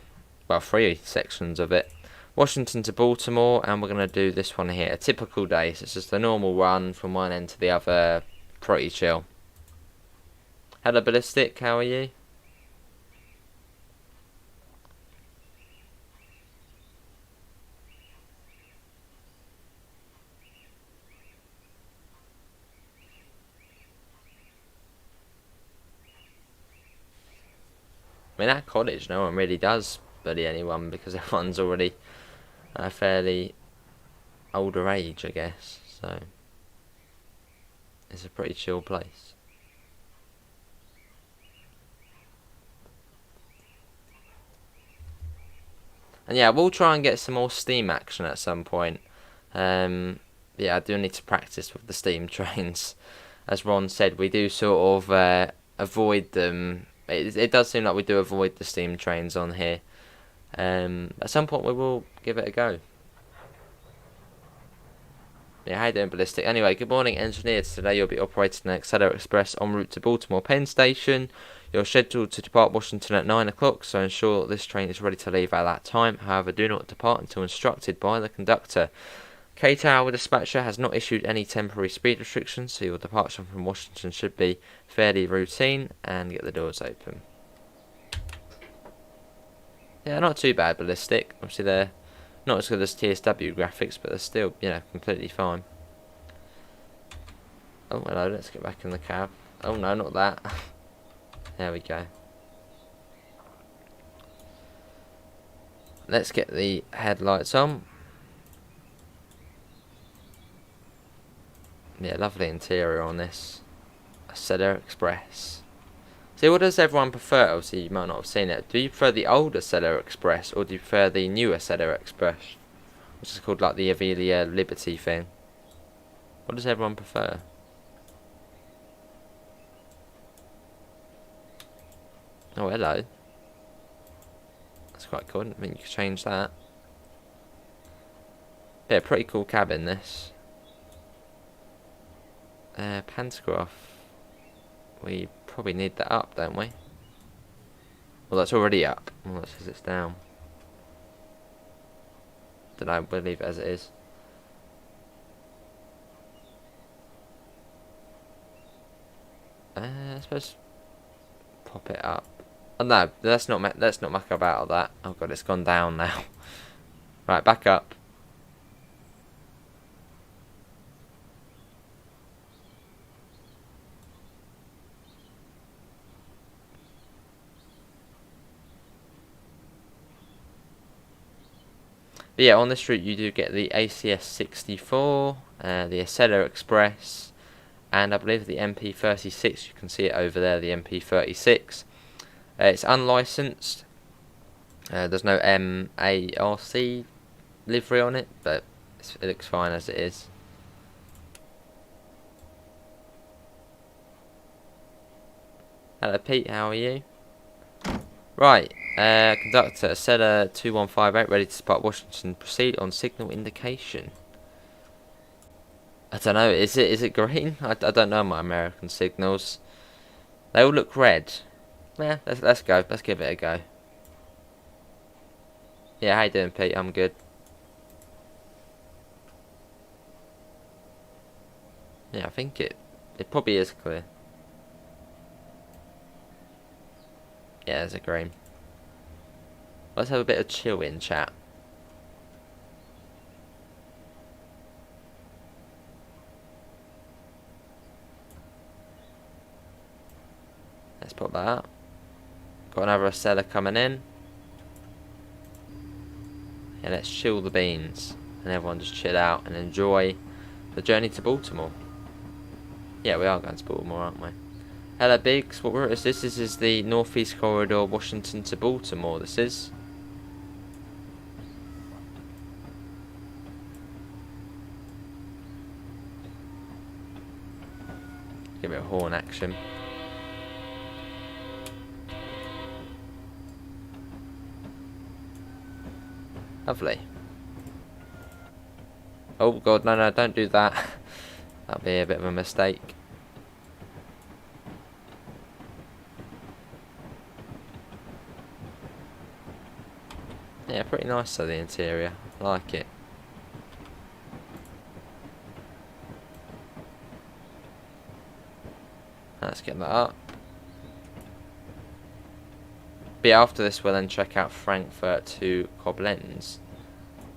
Well, 3 sections of it. Washington to Baltimore, and we're going to do this one here. A typical day, so it's just a normal run from one end to the other. Pretty chill. Hello Ballistic, how are you? I mean, at college, no one really does bully anyone because everyone's already a fairly older age, I guess. So it's a pretty chill place. And yeah, we'll try and get some more steam action at some point. Yeah, I do need to practice with the steam trains. As Ron said, we do sort of avoid them. It does seem like we do avoid the steam trains on here. At some point we will give it a go. Yeah, how you doing, Ballistic? Anyway, good morning, engineers. Today you'll be operating an Accelerator Express en route to Baltimore Penn Station. You're scheduled to depart Washington at 9 o'clock, so ensure that this train is ready to leave at that time. However, do not depart until instructed by the conductor. K-Tower dispatcher has not issued any temporary speed restrictions, so your departure from Washington should be fairly routine, and get the doors open. Yeah, not too bad, Ballistic. Obviously they're not as good as TSW graphics, but they're still, you know, completely fine. Oh, hello, let's get back in the cab. Oh no, not that. There we go. Let's get the headlights on. Yeah, lovely interior on this Accelerator Express. See, what does everyone prefer? Obviously, you might not have seen it. Do you prefer the older Accelerator Express, or do you prefer the newer Accelerator Express, which is called like the Avelia Liberty thing? What does everyone prefer? Oh, hello. That's quite cool. I didn't think you could change that. Yeah, pretty cool cabin, this. Pantograph. We probably need that up, don't we? Well, that's already up. Well, that says it's down. Don't know, we'll leave it as it is. I suppose pop it up. Oh no, let's not muck about that. Oh god, it's gone down now. Right, back up. But yeah, on this route you do get the ACS 64, the Accelerator Express, and I believe the MP36. You can see it over there, the MP36. It's unlicensed. There's no MARC livery on it, but it looks fine as it is. Hello Pete, how are you? Right, conductor, Accelerator 2158, ready to depart Washington. Proceed on signal indication. I don't know, is it green? I don't know my American signals. They all look red. Yeah, let's go. Let's give it a go. Yeah, how you doing, Pete? I'm good. Yeah, I think it probably is clear. Yeah, there's a green. Let's have a bit of chill in chat. Let's put that up. Got another seller coming in. Yeah, let's chill the beans. And everyone just chill out and enjoy the journey to Baltimore. Yeah, we are going to Baltimore, aren't we? Hello Biggs, what route is this? This is the Northeast Corridor, Washington to Baltimore, this is. Give it a horn action. Lovely. Oh god, no, don't do that. That'll be a bit of a mistake. Yeah, pretty nice though, the interior. I like it. Let's get that up. But yeah, after this we'll then check out Frankfurt to Koblenz,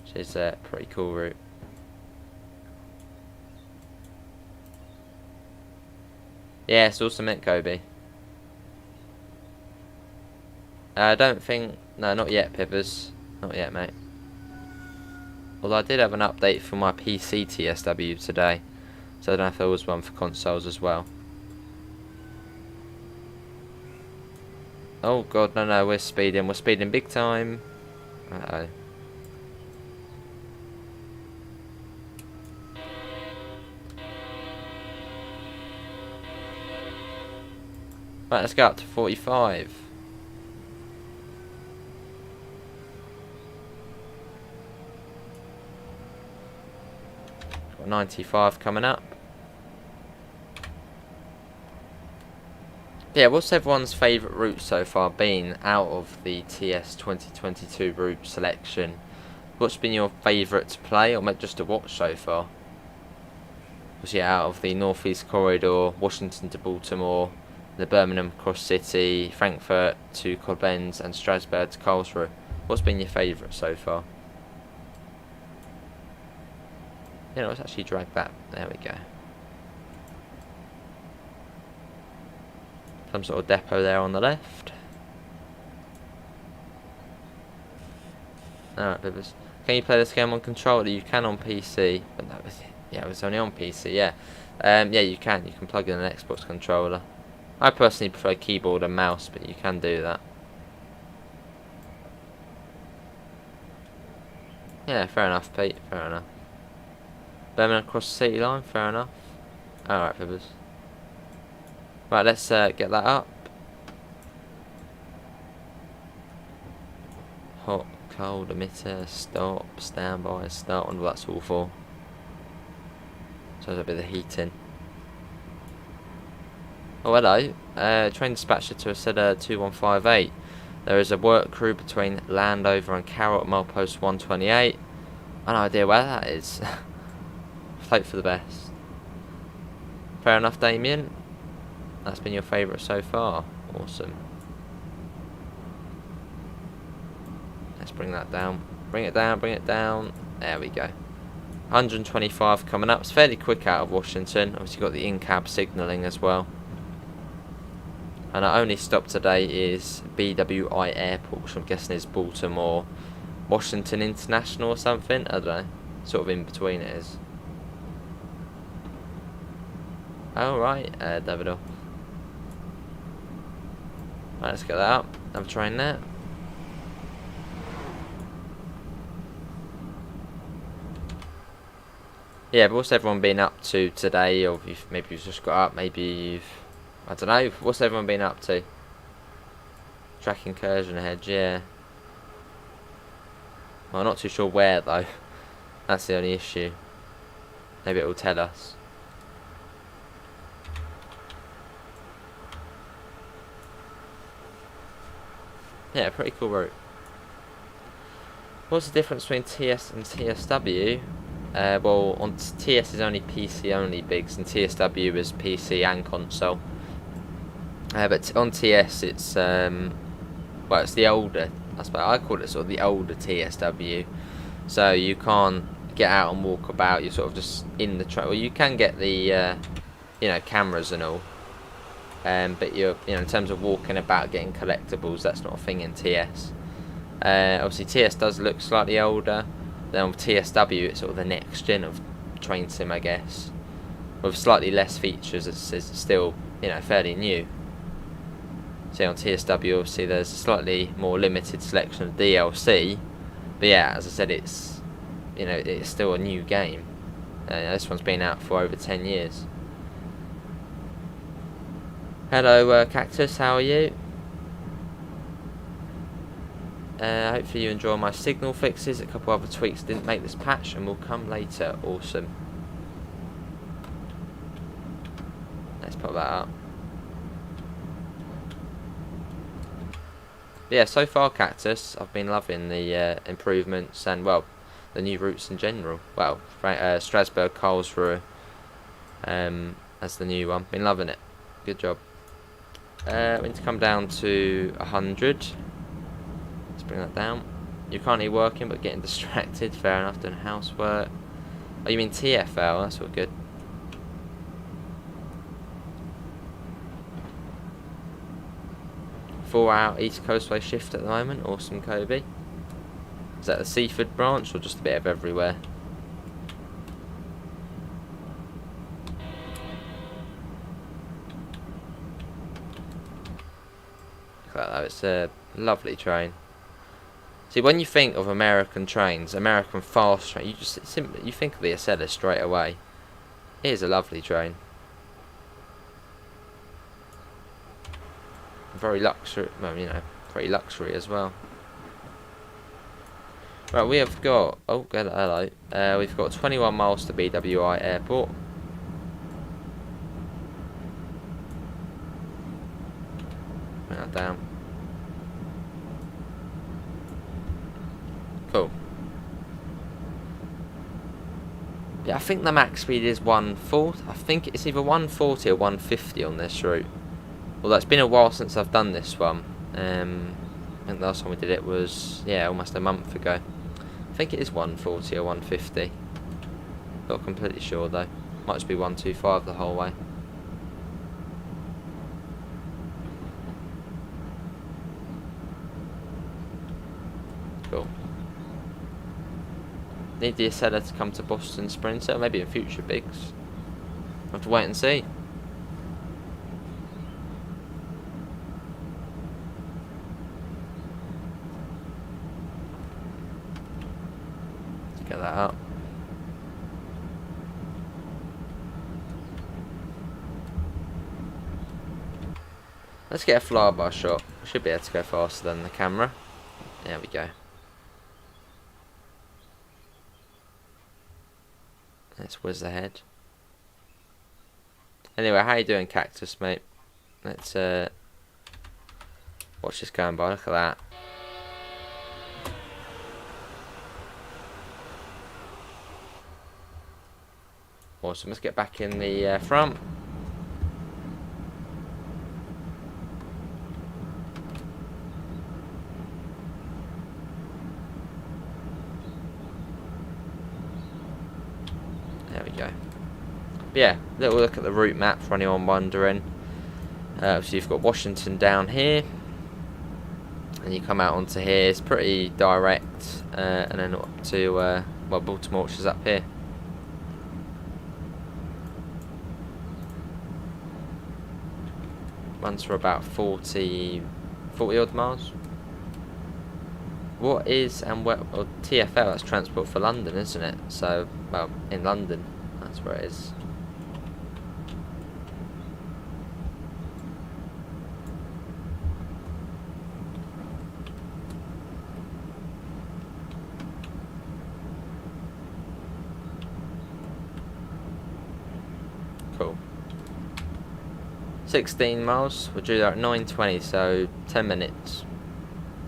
which is a pretty cool route. Yeah, it's also meant Kobe. I don't think... No, not yet, Pippers. Not yet, mate. Although I did have an update for my PC TSW today, so I don't know if there was one for consoles as well. Oh god, no, we're speeding big time. Uh-oh. Right, let's go up to 45. Got 95 coming up. Yeah, what's everyone's favourite route so far been out of the TS 2022 route selection? What's been your favourite to play or just to watch so far? Was it out of the North East Corridor, Washington to Baltimore, the Birmingham Cross City, Frankfurt to Coblenz and Strasbourg to Karlsruhe? What's been your favourite so far? You know, let's actually drag that. There we go. Some sort of depot there on the left. Alright, Bibbers. Can you play this game on controller? You can on PC. But that was, yeah, it was only on PC, yeah. Yeah, you can. You can plug in an Xbox controller. I personally prefer keyboard and mouse, but you can do that. Yeah, fair enough, Pete. Fair enough. Birmingham across the city line. Fair enough. Alright, Bibbers. Right, let's get that up. Hot, cold, emitter, stop, standby, start. Wonder what that's all for. So there's a bit of heating. Oh, hello. Train dispatcher to Aseda 2158. There is a work crew between Landover and Carroll at milepost 128. I have no idea where that is. Hope for the best. Fair enough, Damien. That's been your favourite so far. Awesome. Let's bring that down. Bring it down, bring it down. There we go. 125 coming up. It's fairly quick out of Washington. Obviously got the in-cab signalling as well. And our only stop today is BWI Airport, which I'm guessing is Baltimore Washington International or something. I don't know. Sort of in between it is. Alright, Davido. Right, let's get that up. Have a train there. Yeah, but what's everyone been up to today? Or maybe you've just got up, maybe you've... I don't know. What's everyone been up to? Track incursion ahead, yeah. Well, I'm not too sure where, though. That's the only issue. Maybe it will tell us. Yeah, pretty cool route. What's the difference between TS and TSW? Well, on TS is only PC only, Biggs, and TSW is PC and console. But on TS it's well, it's the older. I call it sort of the older TSW. So you can't get out and walk about. You're sort of just in the track. Well, you can get the you know, cameras and all. But you're, you know, in terms of walking about getting collectibles, that's not a thing in TS. Obviously TS does look slightly older. Then on TSW it's sort of the next gen of train sim, I guess, with slightly less features. It's still, you know, fairly new. So on TSW obviously there's a slightly more limited selection of DLC, but yeah, as I said, it's, you know, it's still a new game. This one's been out for over 10 years. Hello, Cactus, how are you? Hopefully you enjoy my signal fixes. A couple other tweaks didn't make this patch and will come later. Awesome. Let's put that up. But yeah, so far, Cactus, I've been loving the improvements and, well, the new routes in general. Well, Strasbourg, Karlsruhe as the new one. Been loving it. Good job. We need to come down to 100. Let's bring that down. You're currently working but getting distracted. Fair enough, doing housework. Oh, you mean TFL? That's all good. Four-hour East Coastway shift at the moment. Awesome, Kobe. Is that the Seaford branch or just a bit of everywhere? Look at that, it's a lovely train. See, when you think of American trains, American fast train, you just simply you think of the Acela straight away. It is a lovely train. very luxury. Well, you know, pretty luxury as well. Right, we have got. Oh, hello. We've got 21 miles to BWI Airport. Bring that down. Cool. Yeah, I think the max speed is 140. I think it's either 140 or 150 on this route. Although it's been a while since I've done this one. I think the last time we did it was, yeah, almost a month ago. I think it is 140 or 150. Not completely sure though. Might just be 125 the whole way. Cool. Need the seller to come to Boston Sprinter, maybe in future bigs. We'll have to wait and see. Let's get that up. Let's get a flyby shot. Should be able to go faster than the camera. There we go. Let's whiz ahead. Anyway, how you doing, Cactus, mate? Let's watch this going by. Look at that. Awesome. Let's get back in the front. There we go. But yeah, little look at the route map for anyone wondering. So you've got Washington down here, and you come out onto here. It's pretty direct, and then up to well, Baltimore, which is up here. Runs for about 40 odd miles. What is and where? Well, TFL, that's Transport for London, isn't it? So, well, in London, that's where it is. Cool. 16 miles. We'll do that at 9:20, so 10 minutes.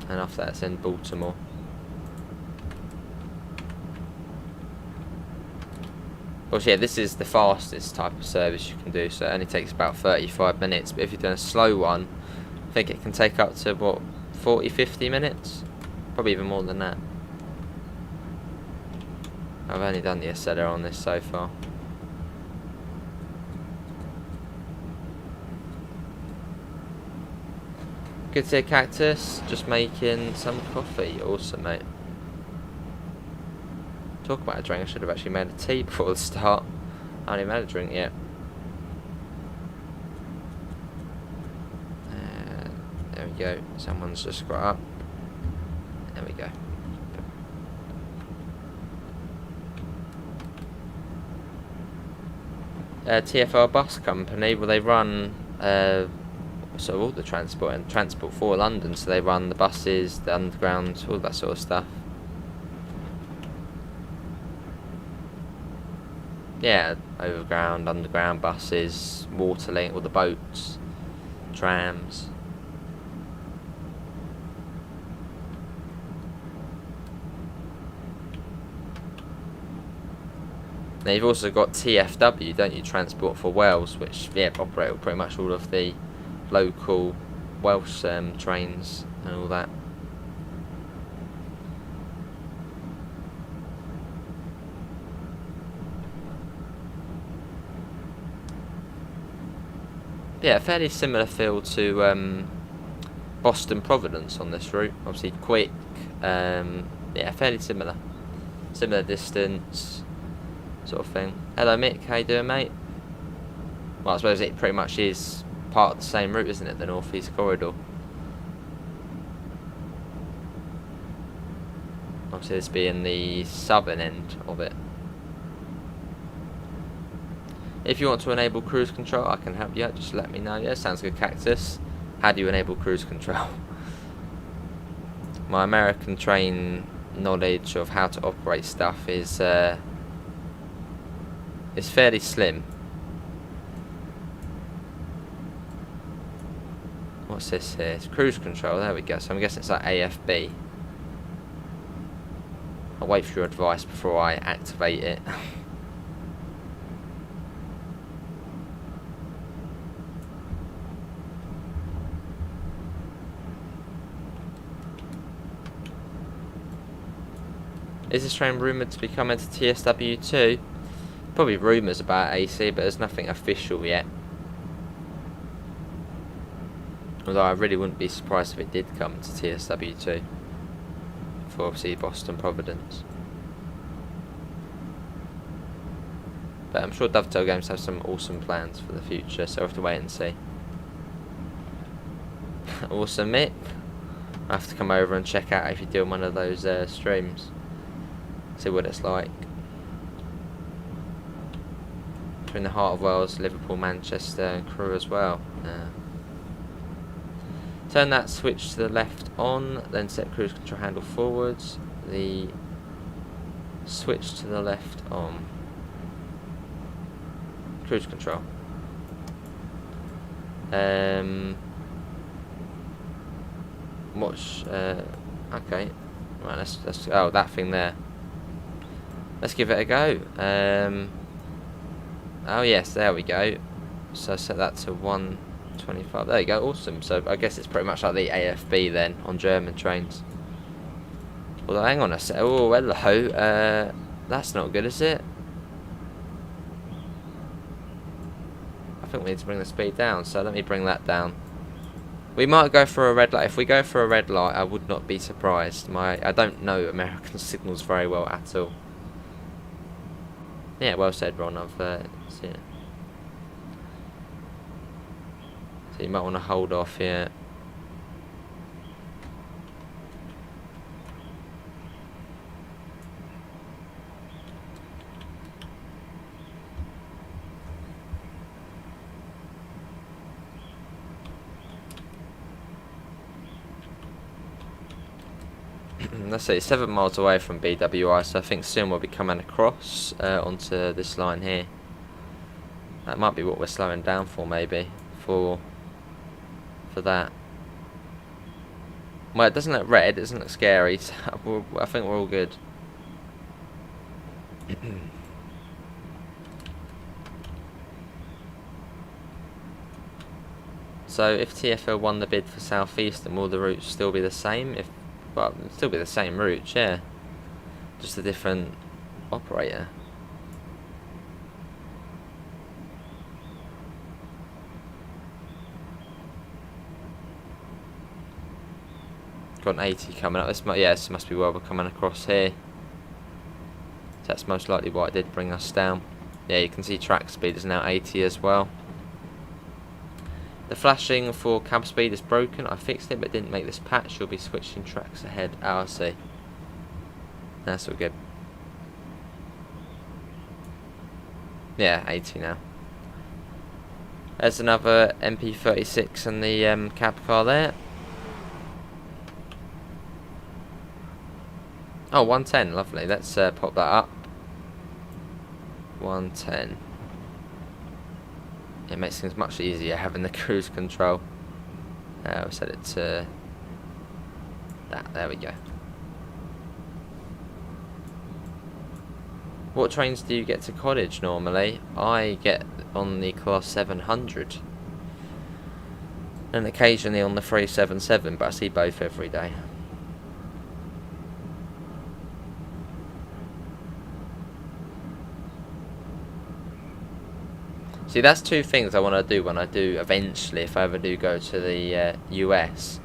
And after that, it's in Baltimore. Well, yeah, this is the fastest type of service you can do, so it only takes about 35 minutes. But if you're doing a slow one, I think it can take up to, what, 40-50 minutes? Probably even more than that. I've only done the Acela on this so far. Good to see, Cactus. Just making some coffee. Awesome, mate. Talk about a drink. I should have actually made a tea before the start. I haven't even had a drink yet. There we go. Someone's just got up. There we go. TfL bus company. Well, they run. So all the transport and transport for London, so they run the buses, the underground, all that sort of stuff. Yeah, overground, underground buses, waterlink, all the boats, trams. Now you've also got TFW, don't you, Transport for Wales, which, yeah, operate pretty much all of the local Welsh trains and all that. Yeah, fairly similar feel to Boston Providence on this route. Obviously quick, yeah, fairly similar distance sort of thing. Hello Mick, how you doing, mate? Well, I suppose it pretty much is part of the same route, isn't it, the North East Corridor? Obviously this being the southern end of it. If you want to enable cruise control, I can help you out, just let me know. Yeah, sounds good, Cactus. How do you enable cruise control? My American train knowledge of how to operate stuff is fairly slim. What's this here? It's cruise control. There we go. So I'm guessing it's like AFB. I'll wait for your advice before I activate it. Is this train rumoured to be coming to TSW2? Probably rumours about AC, but there's nothing official yet. Although I really wouldn't be surprised if it did come to TSW2. For obviously Boston Providence. But I'm sure Dovetail Games have some awesome plans for the future, so we'll have to wait and see. Awesome, Mick. I have to come over and check out if you're doing one of those streams. See what it's like. Between the heart of Wales, Liverpool, Manchester and Crewe as well. Turn that switch to the left on, then set cruise control handle forwards. The switch to the left on. Cruise control. Watch. Okay. Right. Let's. Oh, that thing there. Let's give it a go. Oh yes, there we go. So set that to 125. There you go. Awesome. So I guess it's pretty much like the AFB then on German trains. Although hang on a sec. Oh hello. That's not good, is it? I think we need to bring the speed down. So let me bring that down. We might go for a red light. If we go for a red light, I would not be surprised. I don't know American signals very well at all. Yeah, well said, Ron. I've seen it. So you might want to hold off here. Let's see, 7 miles away from BWI, so I think soon we'll be coming across onto this line here. That might be what we're slowing down for, maybe, for that. Well, it doesn't look red, it doesn't look scary, so I think we're all good. So if TfL won the bid for South Eastern, will the routes still be the same? Well, it'll still be the same route, yeah. Just a different operator. Got an 80 coming up. This must be where we're coming across here. So that's most likely why it did bring us down. Yeah, you can see track speed is now 80 as well. The flashing for cab speed is broken. I fixed it but didn't make this patch. You'll be switching tracks ahead. Oh, I see. That's all good. Yeah, 80 now. There's another MP36 and the cab car there. Oh, 110, lovely. Let's pop that up. 110. It makes things much easier having the cruise control. We'll set it to that. There we go. What trains do you get to College normally? I get on the Class 700. And occasionally on the 377, but I see both every day. See, that's two things I want to do when I do eventually, if I ever do go to the US.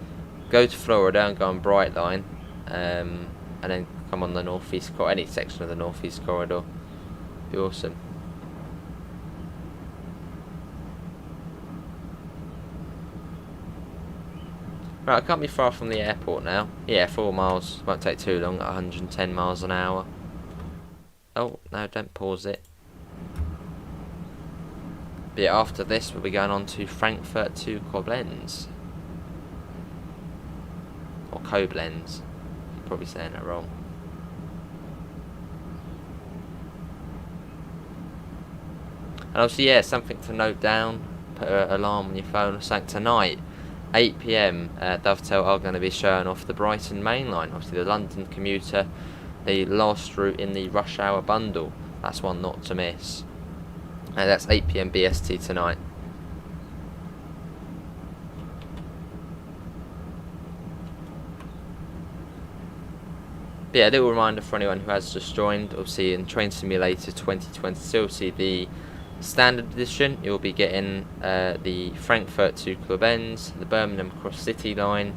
Go to Florida and go on Brightline, and then come on the Northeast Corridor, any section of the Northeast Corridor. Be awesome. Right, I can't be far from the airport now. Yeah, 4 miles, won't take too long, at 110 miles an hour. Oh, no, don't pause it. But yeah, after this we'll be going on to Frankfurt to Koblenz. or Koblenz. I'm probably saying that wrong. And obviously, yeah, something to note down. Put an alarm on your phone or something. Tonight, 8 PM, Dovetail are going to be showing off the Brighton main line. Obviously, the London commuter, the last route in the rush hour bundle. That's one not to miss. That's 8 PM BST tonight. But yeah, a little reminder for anyone who has just joined. Obviously, in Train Simulator 2022, obviously the standard edition, you'll be getting the Frankfurt to Koblenz, the Birmingham Cross City line,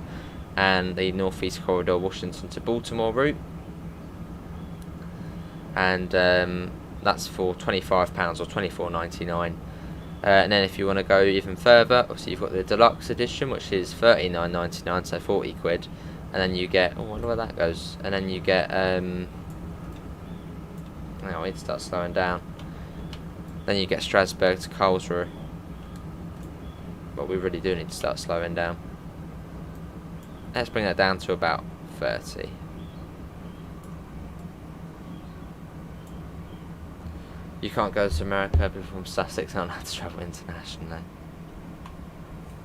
and the Northeast Corridor Washington to Baltimore route. And that's for £25 or £24.99. And then if you want to go even further, obviously you've got the deluxe edition, which is £39.99, so 40 quid. And then you get, oh, I wonder where that goes. And then you get, hang on, I need to start slowing down. Then you get Strasbourg to Karlsruhe. But we really do need to start slowing down. Let's bring that down to about 30. You can't go to America, people from Sussex aren't allowed to travel internationally.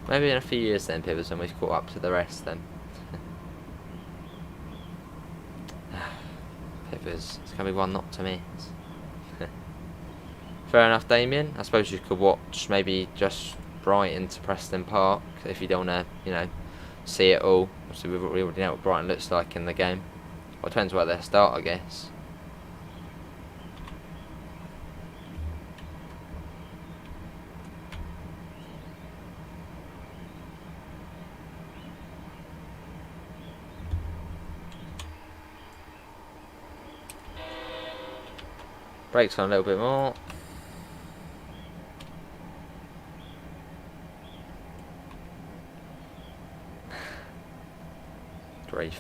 Maybe in a few years then, Pivers, when we've caught up to the rest then. Pivers, it's going to be one not to miss. Fair enough, Damien. I suppose you could watch maybe just Brighton to Preston Park if you don't want to, you know, see it all. Obviously, we already know what Brighton looks like in the game. Well, it depends where they start, I guess. Brakes on a little bit more. Grief,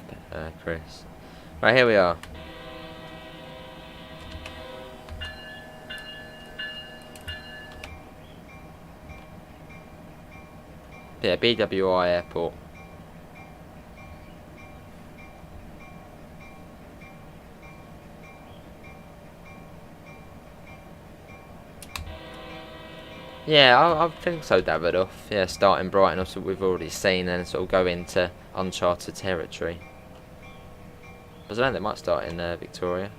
Chris. Right, here we are. Yeah, BWI Airport. Yeah, I think so, Davidoff. Yeah, starting Brighton, also we've already seen, and sort of go into uncharted territory. I don't know, they might start in Victoria.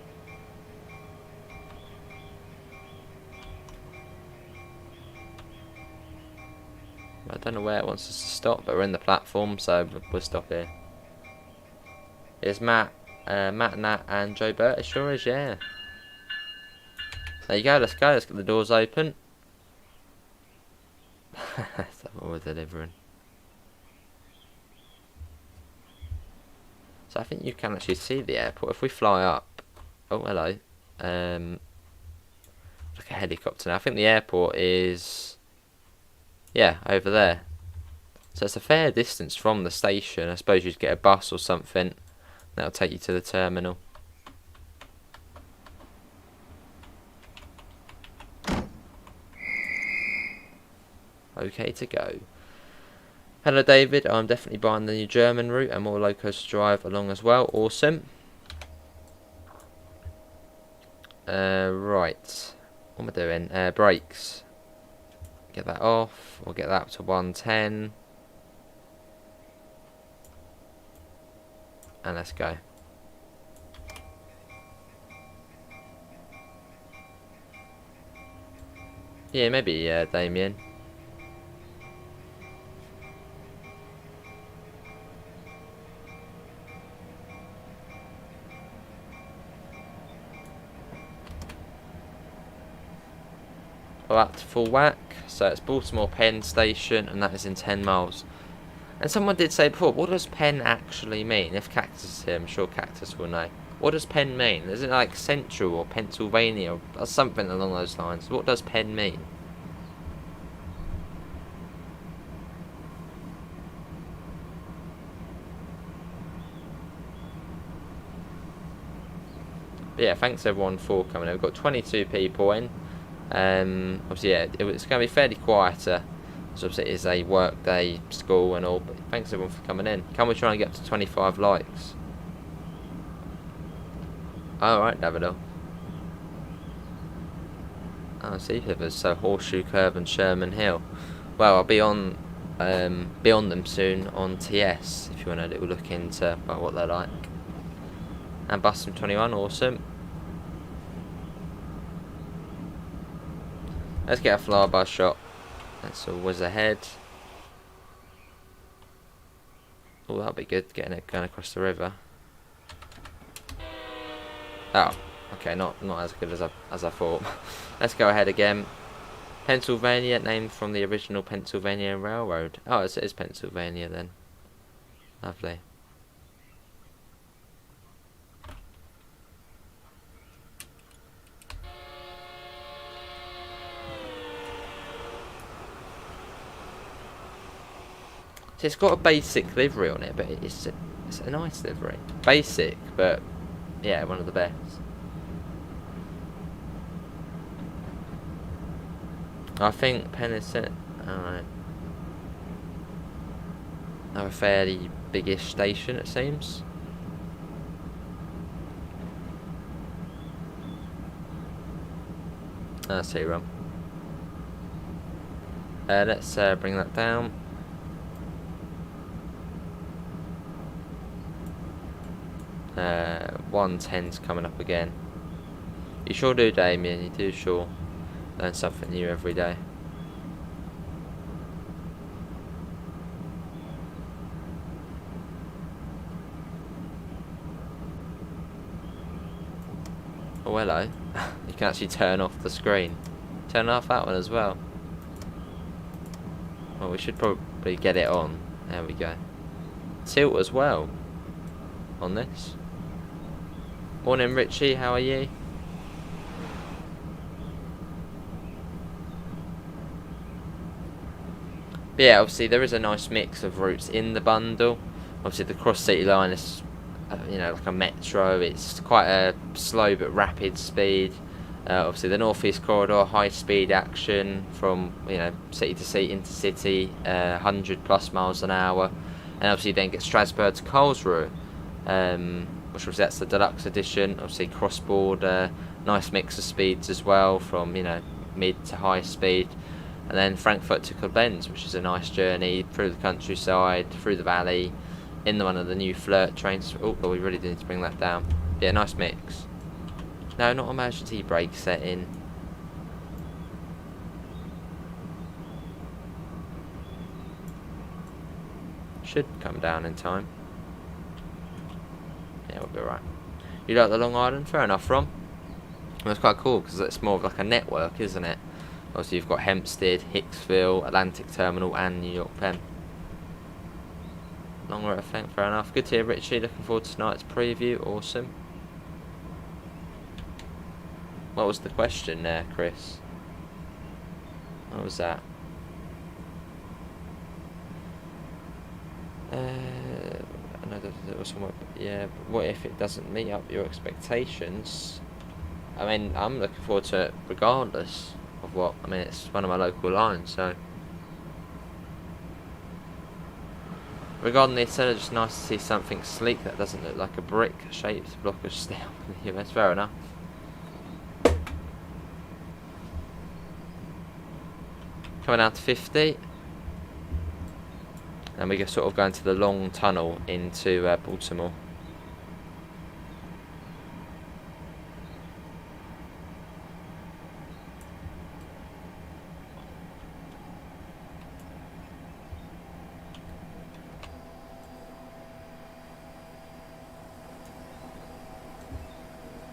I don't know where it wants us to stop, but we're in the platform, so we'll stop here. Here's Matt, Nat, and Joe Burt. It sure is, yeah. There you go. Let's go. Let's get the doors open. That's what we're delivering. So I think you can actually see the airport if we fly up. Oh, hello. Like a helicopter now. I think the airport is, yeah, over there. So it's a fair distance from the station. I suppose you'd get a bus or something. That'll take you to the terminal. Okay to go. Hello David, I'm definitely buying the new German route and more locals to drive along as well. Awesome. Right. What am I doing? Brakes. Get that off. We'll get that up to 110. And let's go. Yeah, maybe, Damien. Well, up to full whack. So it's Baltimore Penn Station, and that is in 10 miles. And someone did say before, what does Penn actually mean? If Cactus is here, I'm sure Cactus will know. What does Penn mean? Is it like Central or Pennsylvania or something along those lines? What does Penn mean? But yeah, thanks everyone for coming in. We've got 22 people in. Obviously, yeah, it's going to be fairly quieter So obviously it is a work day, school and all, but thanks everyone for coming in. Can we try and get up to 25 likes? Alright, Davido. Oh, see Hivers, so Horseshoe Curve and Sherman Hill. Well, I'll be on them soon on TS, if you want a little look into what they're like. And Bustom 21, awesome. Let's get a flyby shot. That's always ahead. Oh, that'll be good, getting it going across the river. Oh, okay, not as good as I thought. Let's go ahead again. Pennsylvania, named from the original Pennsylvania Railroad. Oh, it is Pennsylvania then. Lovely. So it's got a basic livery on it, but it's a nice livery. Basic, but yeah, one of the best. I think Pennicent, alright. They're a fairly biggish station, it seems. That's too wrong. Let's bring that down. Uh, 110's coming up again. You sure do, Damien. You do sure learn something new every day. Oh, hello. You can actually turn off the screen. Turn off that one as well. Well, we should probably get it on. There we go. Tilt as well on this. Morning, Richie. How are you? But yeah, obviously there is a nice mix of routes in the bundle. Obviously the cross city line is, you know, like a metro. It's quite a slow but rapid speed. Obviously the northeast corridor, high speed action from, you know, city to city, intercity, 100+ miles an hour, and obviously then get Strasbourg to Karlsruhe, which was that's the deluxe edition. Obviously cross border, nice mix of speeds as well, from, you know, mid to high speed. And then Frankfurt to Koblenz, which is a nice journey through the countryside, through the valley, in one of the new Flirt trains. Oh, but we really do need to bring that down. Yeah, nice mix. No, not emergency brake setting. Should come down in time. Yeah, we'll be alright. You like the Long Island? Fair enough, Ron. Well, it's quite cool because it's more of like a network, isn't it? Obviously you've got Hempstead, Hicksville, Atlantic Terminal and New York Penn. Long route, I think, fair enough. Good to hear, Richie. Looking forward to tonight's preview. Awesome. What was the question there, Chris? What was that? I know there was somewhat, yeah, but what if it doesn't meet up your expectations? I mean, I'm looking forward to it regardless of what. I mean, it's one of my local lines, so. Regarding the instead, it's just nice to see something sleek that doesn't look like a brick-shaped block of steel in the US. Fair enough. Coming down to 50. And we can sort of go into the long tunnel into Baltimore.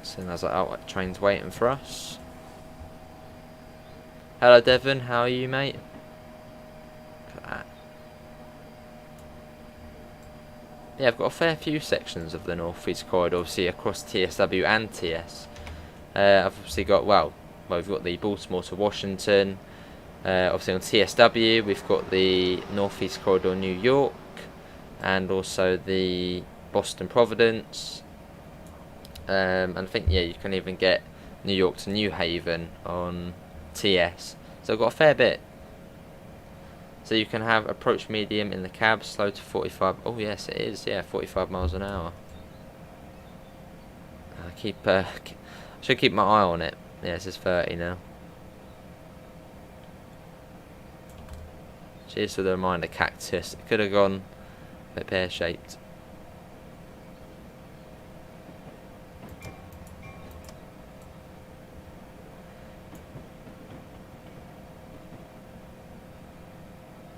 So there's like trains waiting for us. Hello Devon, how are you, mate? Look at that. Yeah, I've got a fair few sections of the North East Corridor, obviously across TSW and TS. I've obviously got, well, we've got the Baltimore to Washington. Obviously on TSW, we've got the North East Corridor New York, and also the Boston Providence. And I think, yeah, you can even get New York to New Haven on TS. So I've got a fair bit. So you can have approach medium in the cab, slow to 45. Oh yes, it is. Yeah, 45 miles an hour. I should keep my eye on it. Yeah, this is 30 now. Cheers for the reminder, cactus. It could have gone a bit pear-shaped.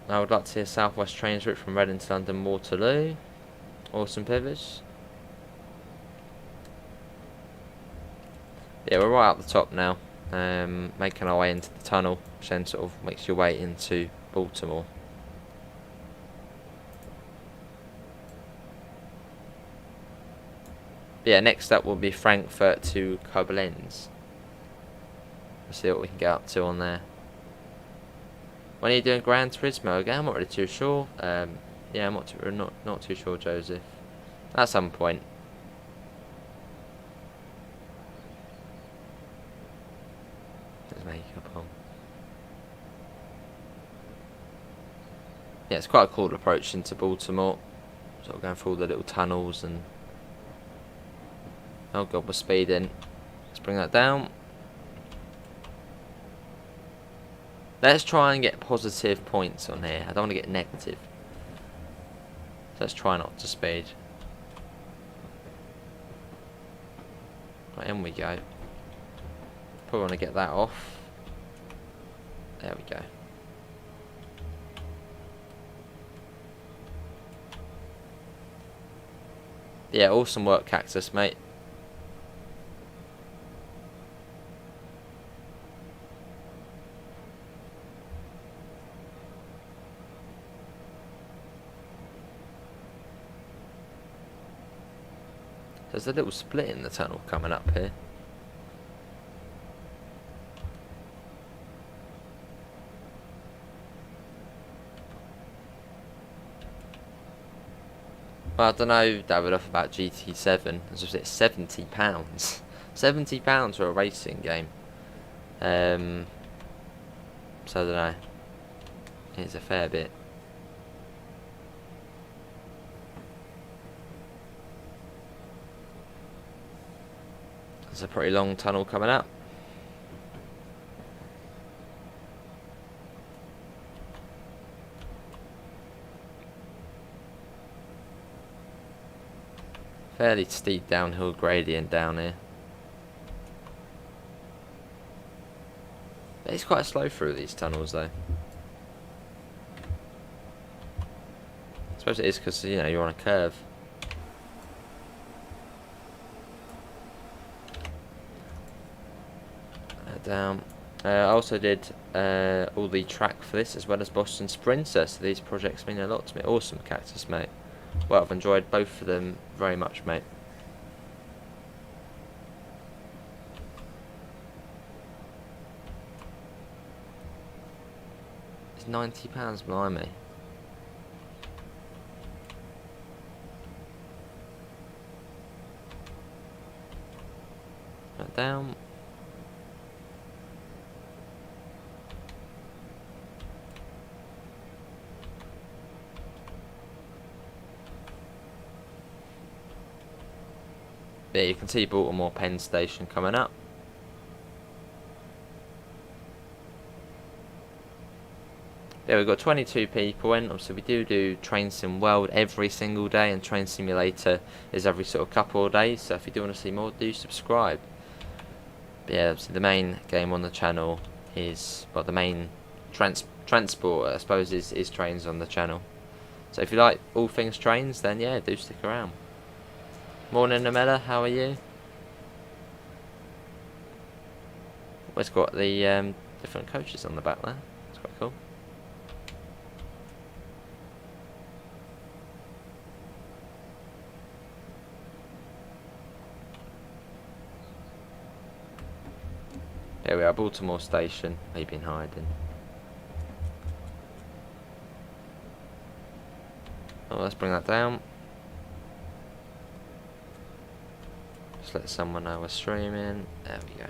I would like to see a Southwest Trains route from Reading to London Waterloo. Awesome pivot. Yeah, we're right up the top now. Making our way into the tunnel, which then sort of makes your way into Baltimore. But yeah, next up will be Frankfurt to Koblenz. Let's see what we can get up to on there. When are you doing Gran Turismo again? I'm not really too sure. Yeah, I'm not too sure, Joseph. At some point. There's makeup on. Yeah, it's quite a cool approach into Baltimore. Sort of going through all the little tunnels and... Oh god, we're speeding. Let's bring that down. Let's try and get positive points on here. I don't want to get negative. So let's try not to speed. Right, in we go. Probably want to get that off. There we go. Yeah, awesome work, Cactus, mate. There's a little split in the tunnel coming up here. Well, I don't know, David, off about GT7. As I said, £70. £70 for a racing game. So I don't know. It's a fair bit. There's a pretty long tunnel coming up. Fairly steep downhill gradient down here. But it's quite slow through these tunnels though. I suppose it is because, you know, you're on a curve. Down. I also did all the track for this as well as Boston Sprinter, so these projects mean a lot to me. Awesome, Cactus, mate. Well, I've enjoyed both of them very much, mate. It's £90 behind me. Right down. Yeah, you can see Baltimore Penn Station coming up. Yeah, we've got 22 people in. Obviously, we do Train Sim World every single day, and Train Simulator is every sort of couple of days. So if you do want to see more, do subscribe. But yeah, obviously the main game on the channel is, well, the main transport, I suppose, is trains on the channel. So if you like all things trains, then yeah, do stick around. Morning, Namella, how are you? It's got the different coaches on the back there. It's quite cool. Here we are, Baltimore Station. Maybe in hiding. Oh, let's bring that down. Just let someone know we're streaming. There we go.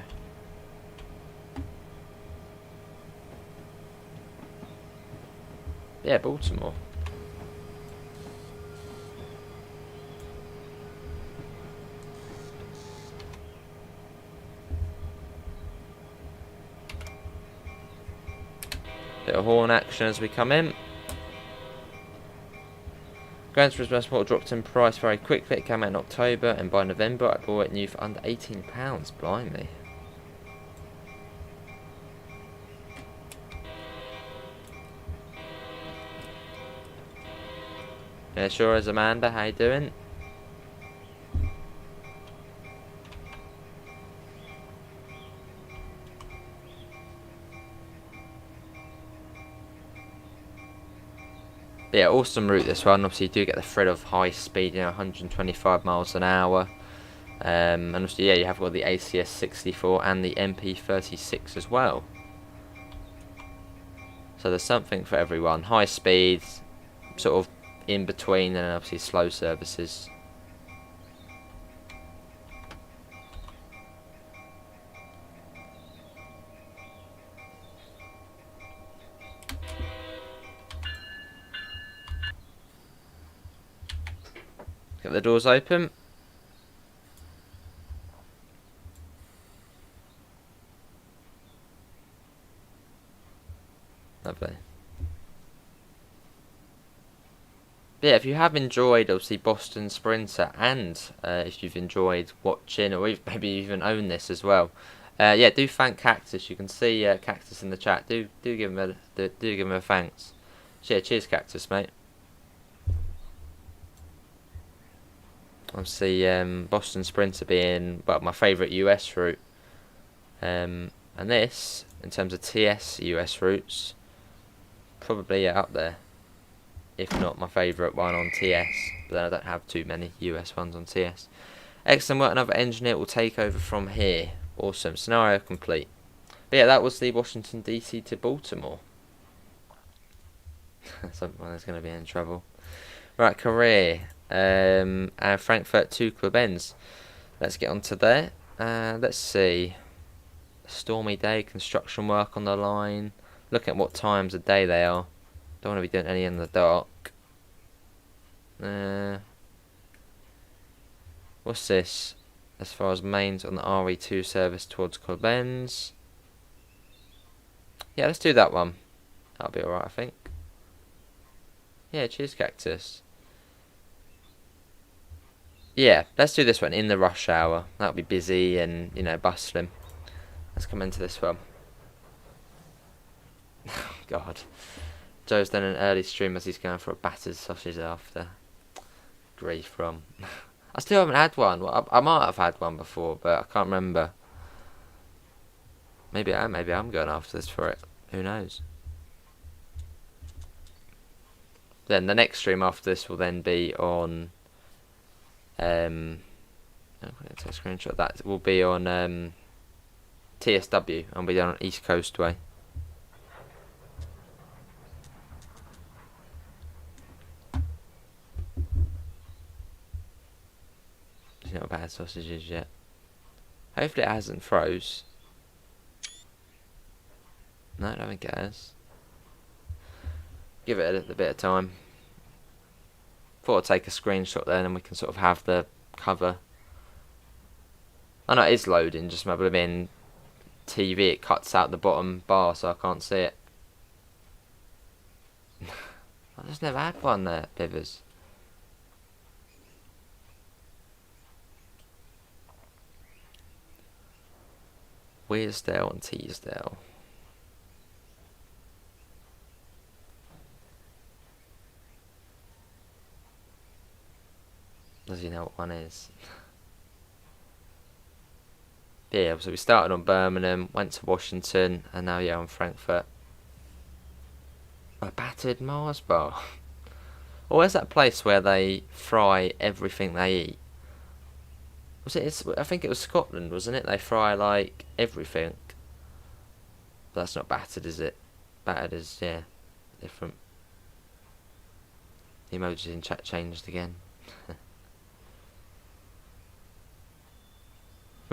Yeah, Baltimore. Bit of horn action as we come in. Gran Turismo Sport dropped in price very quickly. It came out in October, and by November I bought it new for under £18. Blimey. Yeah, sure as Amanda. How you doing? Yeah, awesome route this one. Obviously, you do get the thrill of high speed, 125 miles an hour. And obviously, yeah, you have got the ACS 64 and the MP36 as well. So there's something for everyone. High speeds, sort of in between, and obviously slow services. Get the doors open. Lovely. But yeah, if you have enjoyed obviously Boston Sprinter, and if you've enjoyed watching or maybe even own this as well, yeah, do thank Cactus. You can see Cactus in the chat. Do give him a thanks. So yeah, cheers Cactus, mate. Obviously, Boston Sprinter being my favourite US route, and this in terms of TS US routes, probably up there, if not my favourite one on TS. But then I don't have too many US ones on TS. Excellent work. Another engineer will take over from here. Awesome. Scenario complete. But yeah, that was the Washington DC to Baltimore. Someone's going to be in trouble. Right, career. And Frankfurt to Club Ends. Let's get on to there. Let's see. Stormy day, construction work on the line. Look at what times of day they are. Don't want to be doing any in the dark. What's this? As far as mains on the RE2 service towards Club Ends. Yeah, let's do that one. That'll be alright, I think. Yeah, cheers, Cactus. Yeah, let's do this one in the rush hour. That'll be busy and, bustling. Let's come into this one. God. Joe's done an early stream as he's going for a battered sausage after. Grief from. I still haven't had one. Well, I might have had one before, but I can't remember. Maybe I'm going after this for it. Who knows? Then the next stream after this will then be on. I'm going to take a screenshot. That will be on TSW and be down on East Coast Way. It's not bad sausages yet. Hopefully it hasn't froze. No, I don't think it has. Give it a little bit of time. Thought I'd take a screenshot then and we can sort of have the cover. Oh no, it is loading, just my blooming TV, it cuts out the bottom bar so I can't see it. I just never had one there, Bivers. Wearsdale and Teesdale. Does he know what one is? Yeah, so we started on Birmingham, went to Washington, and now on Frankfurt. A battered Mars bar. Or where's that place where they fry everything they eat? Was it? I think it was Scotland, wasn't it? They fry like everything. But that's not battered, is it? Battered is, yeah, different. The emojis in chat changed again.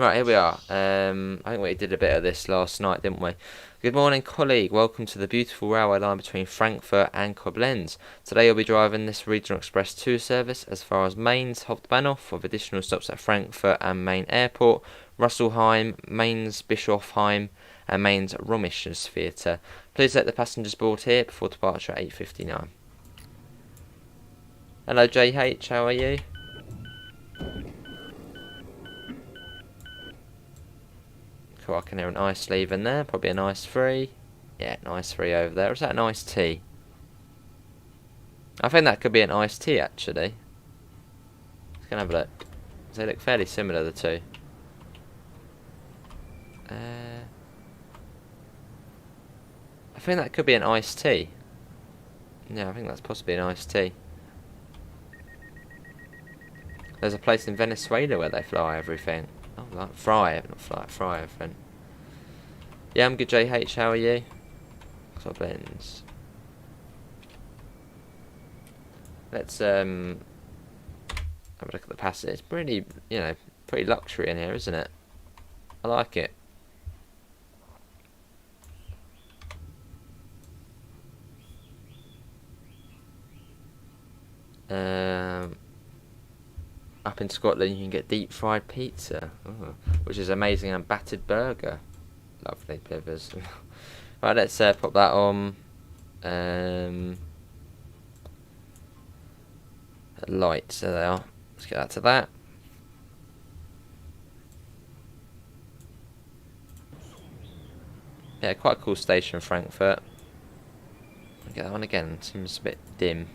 Right, here we are. I think we did a bit of this last night, didn't we? Good morning, colleague. Welcome to the beautiful railway line between Frankfurt and Koblenz. Today you'll be driving this Regional Express 2 service as far as Mainz Hauptbahnhof, with additional stops at Frankfurt and Main Airport, Russelheim, Mainz Bischofsheim, and Mainz Romisches Theatre. Please let the passengers board here before departure at 8:59. Hello, JH. How are you? Cool, I can hear an ice leaving there, probably an ice free. Yeah, an ice free over there. Or is that an iced tea? I think that could be an iced tea actually. Let's go and have a look. They look fairly similar, the two. I think that could be an iced tea. Yeah, I think that's possibly an iced tea. There's a place in Venezuela where they fly everything. Oh, like fry, not fly, fry everything. Yeah, I'm good, JH. How are you? Sort of blends. Let's have a look at the passage. It's pretty, pretty luxury in here, isn't it? I like it. Up in Scotland you can get deep fried pizza, which is amazing, and battered burger. Lovely plivers. Right, let's pop that on. Lights, there they are. Let's get that to that. Yeah, quite a cool station, Frankfurt. I'll get that one again, seems a bit dim.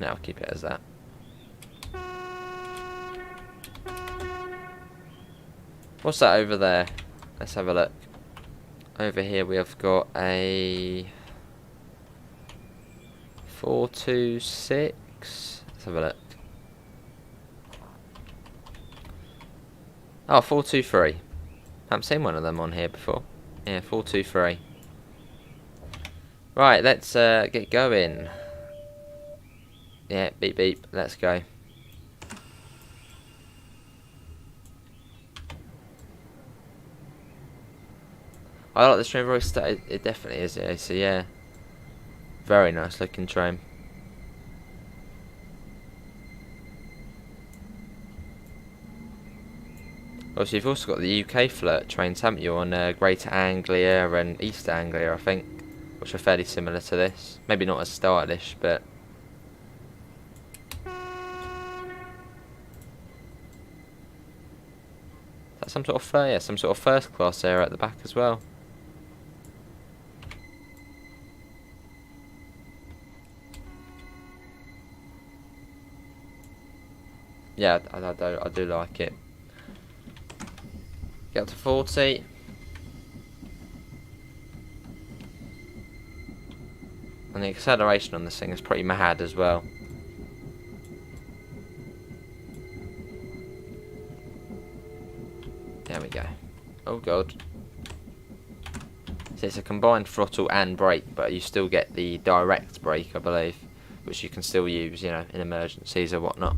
No, I'll keep it as that. What's that over there? Let's have a look. Over here we have got a 426. Let's have a look. Oh, 423. I haven't seen one of them on here before. Yeah, 423. Right, let's get going. Yeah, beep beep. Let's go. I like this train very it definitely is, yeah. So yeah, very nice looking train. Obviously, you've also got the UK flirt trains, haven't you, on Greater Anglia and East Anglia, I think, which are fairly similar to this. Maybe not as stylish, but that's some sort of some sort of first class area at the back as well. Yeah, I do like it. Get up to 40. And the acceleration on this thing is pretty mad as well. There we go. Oh god. So it's a combined throttle and brake, but you still get the direct brake, I believe, which you can still use, in emergencies or whatnot.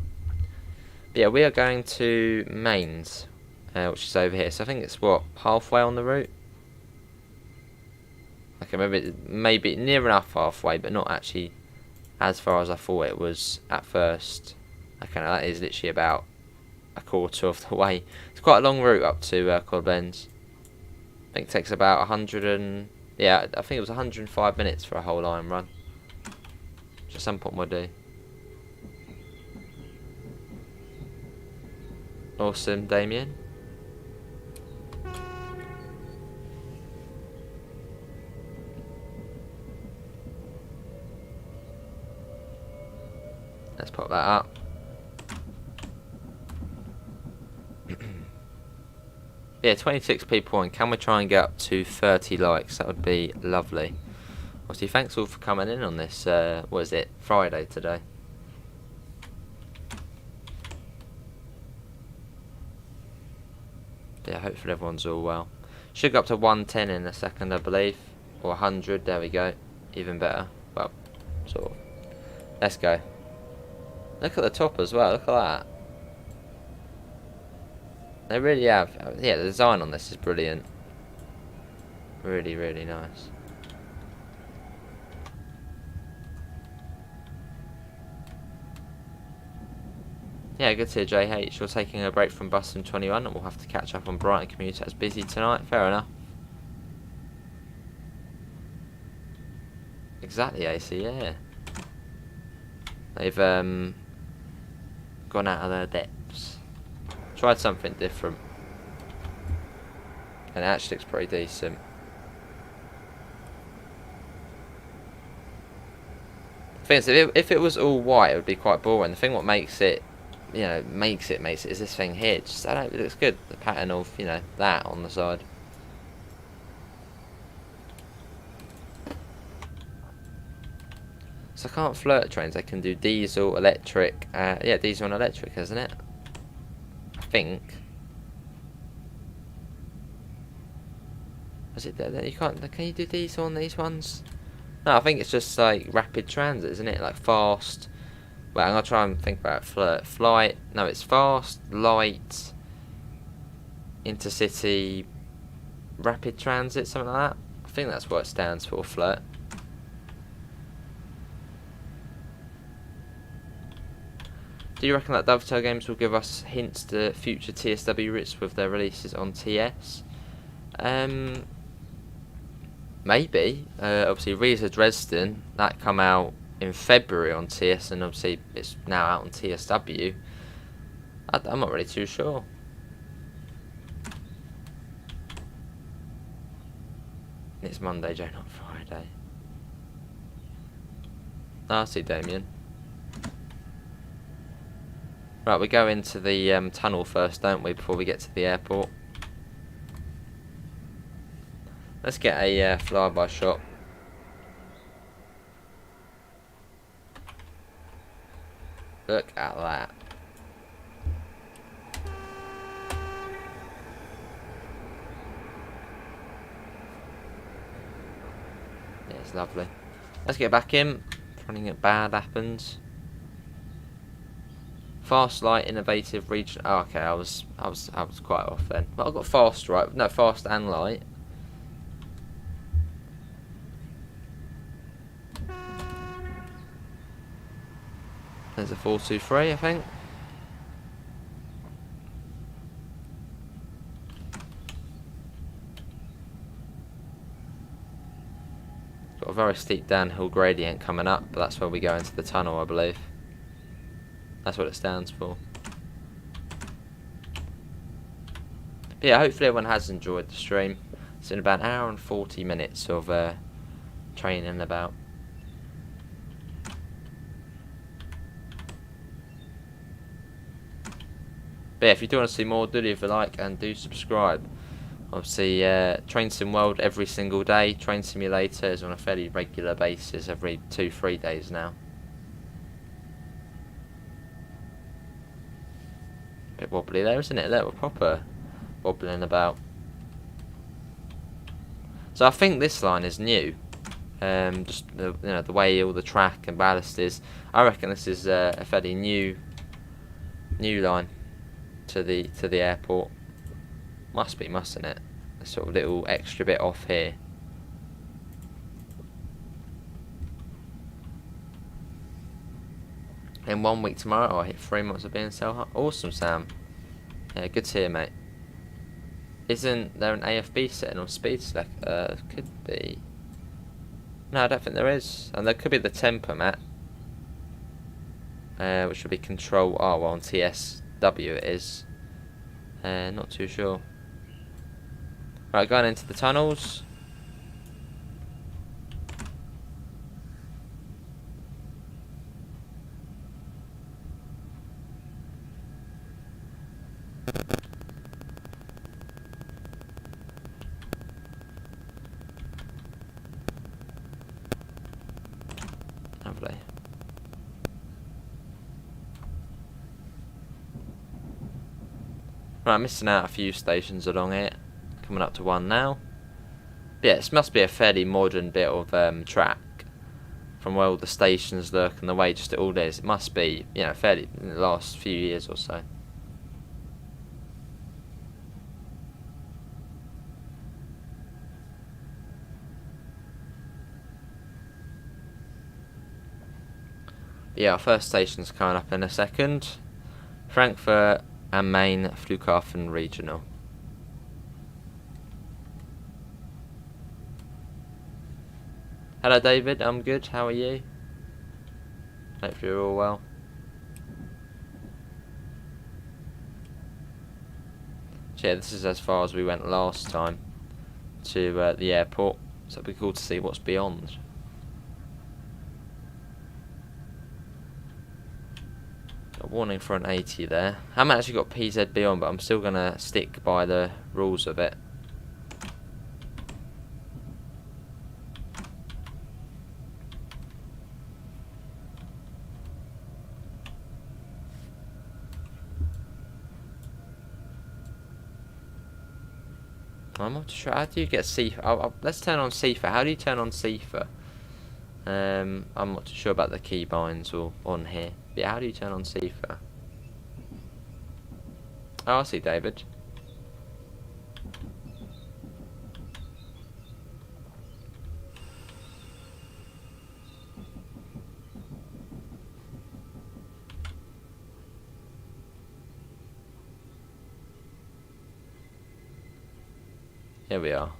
But yeah, we are going to Mainz, which is over here. So I think it's halfway on the route. Okay, maybe near enough halfway, but not actually as far as I thought it was at first. Okay, now that is literally about a quarter of the way. It's quite a long route up to Koblenz. I think it takes about 100 and... yeah, I think it was 105 minutes for a whole line run. Which at some point we'll do. Awesome, Damien. Let's pop that up. Yeah, 26 people on. Can we try and get up to 30 likes? That would be lovely. Obviously, thanks all for coming in on this, what is it, Friday today. Yeah, hopefully everyone's all well. Should go up to 110 in a second, I believe. Or 100, there we go. Even better. Well, sort of. Let's go. Look at the top as well, look at that. They really have. Yeah, the design on this is brilliant. Really, really nice. Yeah, good to hear, JH. You're taking a break from Bus and 21 and we'll have to catch up on Brighton commute. That's busy tonight. Fair enough. Exactly, AC, yeah. They've gone out of their depths. Tried something different. And it actually looks pretty decent. The thing is, if it was all white, it would be quite boring. The thing what makes it, makes it is this thing here. Just, I don't know, it looks good. The pattern of, that on the side. So I can't flirt trains. I can do diesel, electric. Yeah, diesel and electric, isn't it? I think. Is it that you can't? Can you do diesel on these ones? No, I think it's just like rapid transit, isn't it? Like fast. Well, I'm gonna try and think about flight. No, it's fast, light, intercity, rapid transit, something like that. I think that's what it stands for, flirt. Do you reckon that Dovetail Games will give us hints to future TSW routes with their releases on TS? Maybe. Obviously, Riesa Dresden, that come out in February on TS, and obviously it's now out on TSW. I'm not really too sure. It's Monday, Joe, not Friday. Oh, I see Damien. Right, we go into the tunnel first, don't we, before we get to the airport. Let's get a flyby shot. Look at that. Yeah, it's lovely. Let's get back in. If running it bad happens. Fast, light, innovative, region. Oh, okay, I was quite off then. But I got fast right. No, fast and light. There's a 423, I think. Got a very steep downhill gradient coming up, but that's where we go into the tunnel, I believe. That's what it stands for. But yeah, hopefully everyone has enjoyed the stream. It's in about an hour and 40 minutes of training about. But yeah, if you do want to see more, do leave a like and do subscribe. Obviously, Train Sim World every single day. Train Simulator is on a fairly regular basis, every 2-3 days now. Bit wobbly there, isn't it? A little proper wobbling about. So I think this line is new. Just the way all the track and ballast is. I reckon this is a fairly new line to the airport. Must be, mustn't it? A sort of little extra bit off here. In 1 week tomorrow, I hit 3 months of being so awesome, Sam. Yeah, good to hear, mate. Isn't there an AFB setting on speed select? Could be. No, I don't think there is. And there could be the temper map, which would be Control R. Well, on TSW it is. Not too sure. Right, going into the tunnels. Lovely. Right, missing out a few stations along here. Coming up to one now. But yeah, this must be a fairly modern bit of track. From where all the stations look and the way just it all is. It must be, fairly in the last few years or so. Yeah, our first station's coming up in a second. Frankfurt am Main Flughafen Regional. Hello David, I'm good, how are you? Hope you're all well. So yeah, this is as far as we went last time to the airport, so it'll be cool to see what's beyond. A warning for an 80 there. I haven't actually got PZB on, but I'm still going to stick by the rules of it. I'm not sure. How do you get CIFA? Let's turn on CIFA. How do you turn on CIFA? I'm not too sure about the keybinds or on here. But yeah, how do you turn on CIFA? Oh, I see, David. Here we are.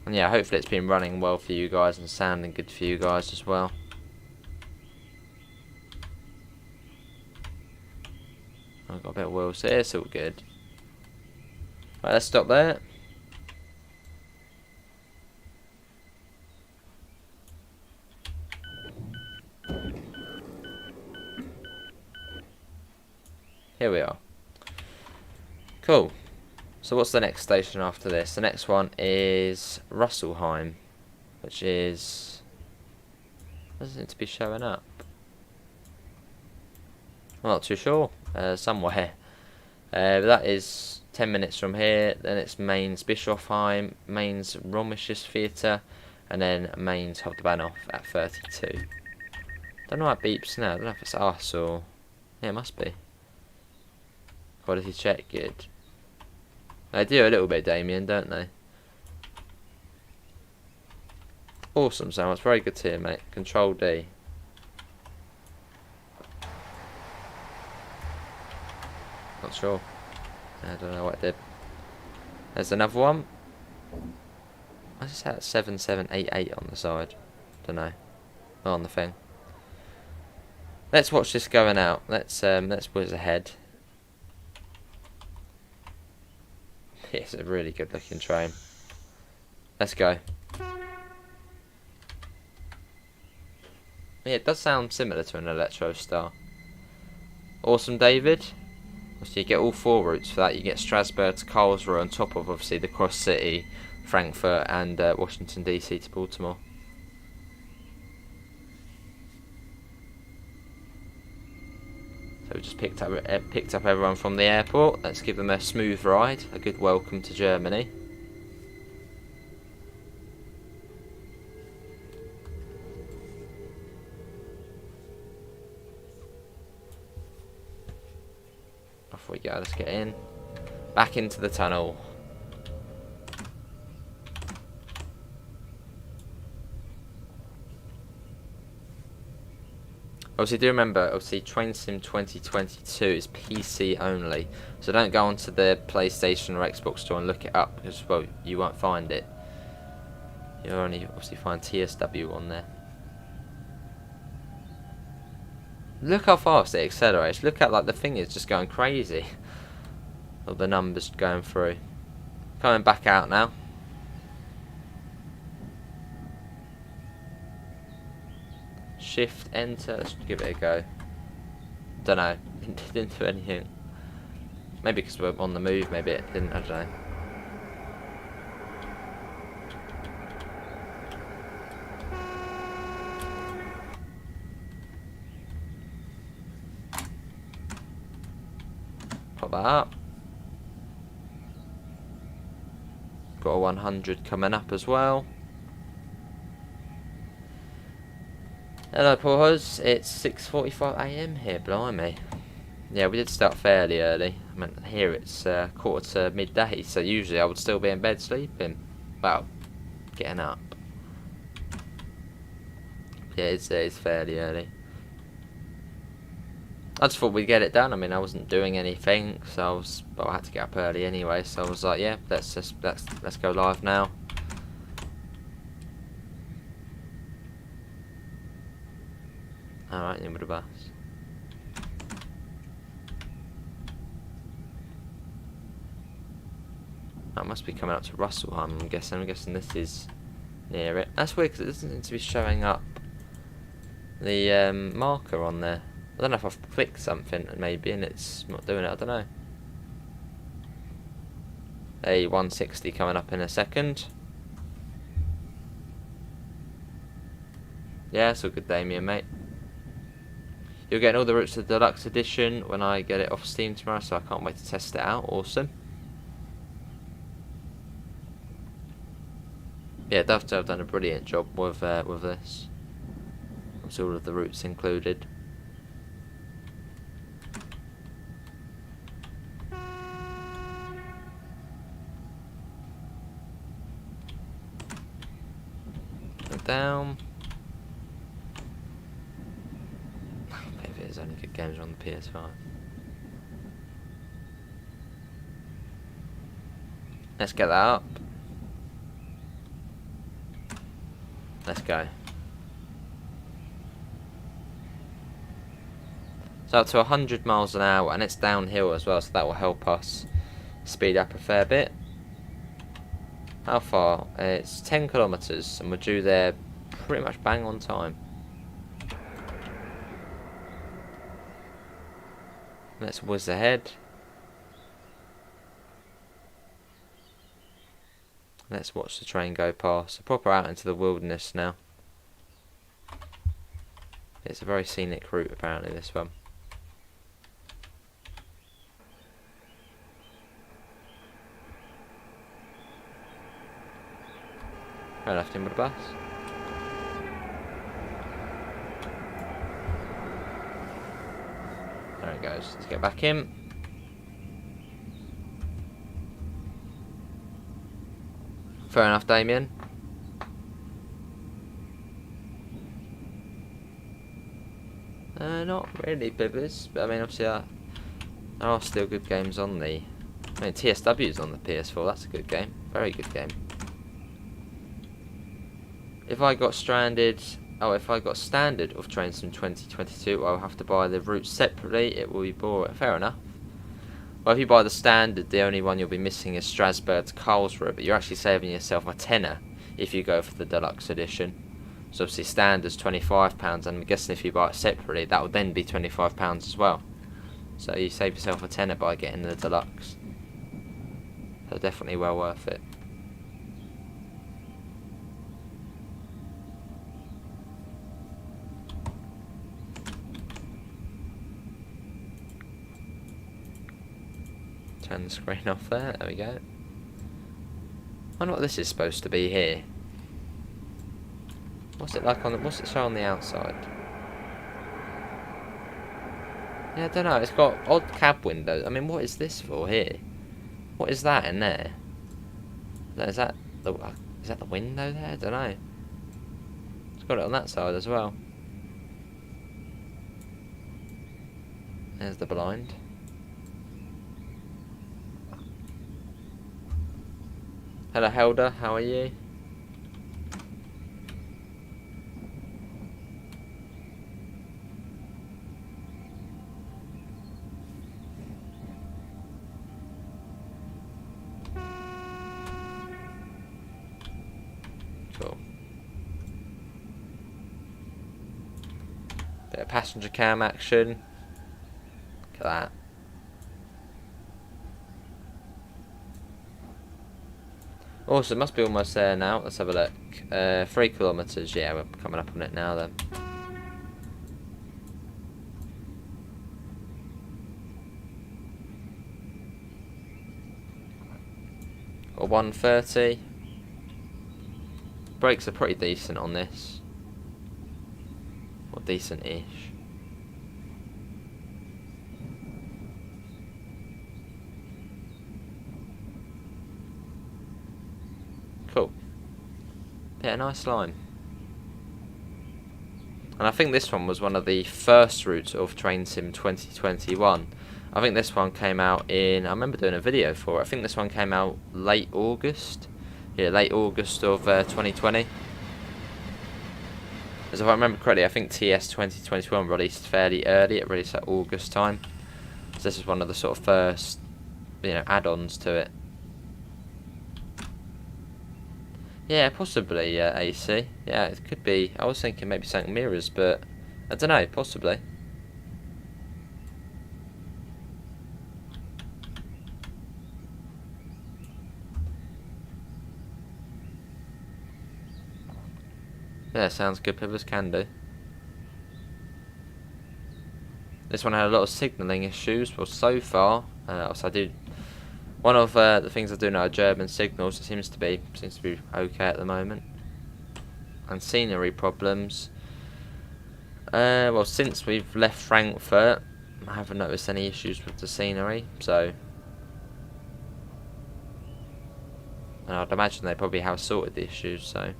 And yeah, hopefully it's been running well for you guys and sounding good for you guys as well. I've got a bit of wheels here, it's all good. Right, let's stop there. Here we are. Cool. So what's the next station after this? The next one is Russelheim, which is... doesn't seem to be showing up. I'm not too sure. Somewhere. But that is 10 minutes from here. Then it's Mainz Bischofheim, Mainz Römisches Theatre, and then Mainz Hauptbahnhof at 32. Don't know why it beeps now. I don't know if it's us or... yeah, it must be. Quality check, good. They do a little bit, Damien, don't they? Awesome, Sam. It's very good to hear, mate. Control D. Not sure. I don't know what it did. There's another one. I just had 7788 on the side. Don't know. Not on the thing. Let's watch this going out. Let's whiz ahead. It's a really good looking train. Let's go. Yeah, it does sound similar to an Electro Star. Awesome, David. So you get all 4 routes for that. You get Strasbourg to Karlsruhe on top of obviously the Cross City, Frankfurt and Washington DC to Baltimore. So we just picked up everyone from the airport. Let's give them a smooth ride, a good welcome to Germany. Off we go, let's get in. Back into the tunnel. Obviously, do remember, obviously, Train Sim 2022 is PC only, so don't go onto the PlayStation or Xbox store and look it up, because, well, you won't find it. You'll only, obviously, find TSW on there. Look how fast it accelerates. Look at, like, the thing is just going crazy. All the numbers going through. Coming back out now. Shift, enter, let's give it a go. Don't know, didn't do anything. Maybe because we're on the move, maybe it didn't, I don't know. Pop that up. Got a 100 coming up as well. Hello, Paws. It's 6:45 AM here, blimey. Yeah, we did start fairly early. I mean, here it's 1:45 to midday, so usually I would still be in bed sleeping. Well, getting up. Yeah, it's fairly early. I just thought we'd get it done. I mean, I wasn't doing anything, so I had to get up early anyway. So I was like, yeah, let's go live now. All right, in with the bus. That must be coming up to Russellham. I'm guessing this is near it. That's weird because it doesn't seem to be showing up the marker on there. I don't know if I've clicked something maybe and it's not doing it. I don't know. A 160 coming up in a second. Yeah, it's all good, Damien, mate. You're getting all the routes to the deluxe edition when I get it off Steam tomorrow, so I can't wait to test it out. Awesome. Yeah, Dovetail have done a brilliant job with this. It's all of the routes included. Down. Maybe there's only good games on the PS5. Let's get that up. Let's go. So up to 100 miles an hour, and it's downhill as well, so that will help us speed up a fair bit. How far? It's 10 kilometres, and we're due there pretty much bang on time. Let's whiz ahead. Let's watch the train go past. Proper out into the wilderness now. It's a very scenic route apparently, this one. I left him with the bus. There it goes. Let's get back in. Fair enough, Damien. Not really, Bibbers. But I mean, obviously, there are still good games on the. I mean, TSW's on the PS4. That's a good game. Very good game. If I got stranded, if I got standard of trains from 2022, I'll have to buy the routes separately. It will be boring. Fair enough. Well, if you buy the standard, the only one you'll be missing is Strasbourg to Karlsruhe, but you're actually saving yourself a tenner if you go for the deluxe edition. So obviously standard's £25, and I'm guessing if you buy it separately, that would then be £25 as well. So you save yourself a tenner by getting the deluxe. So definitely well worth it. Turn the screen off there. There we go. I wonder what this is supposed to be here. What's it like on the? What's it show on the outside? Yeah, I don't know. It's got odd cab windows. I mean, what is this for here? What is that in there? Is that the window there? I don't know. It's got it on that side as well. There's the blind. Hello, Helder. How are you? Cool. Bit of passenger cam action. Look at that. Awesome, must be almost there now. Let's have a look. 3 kilometres, yeah, we're coming up on it now then. Or 130. Brakes are pretty decent on this. Or decent-ish. Cool. Yeah, nice line. And I think this one was one of the first routes of Train Sim 2021. I think this one came out in, I remember doing a video for it. I think this one came out late August. Yeah, late August of 2020. As if I remember correctly, I think TS 2021 released fairly early. It released at August time. So this is one of the sort of first, add-ons to it. Yeah, possibly AC. Yeah, it could be. I was thinking maybe something mirrors, but I don't know. Possibly. Yeah, sounds good. Pivers can do. This one had a lot of signalling issues. Well, so far, also I do. One of the things I do know are German signals. It seems to be okay at the moment. And scenery problems. Well, since we've left Frankfurt, I haven't noticed any issues with the scenery. So, and I'd imagine they probably have sorted the issues. So,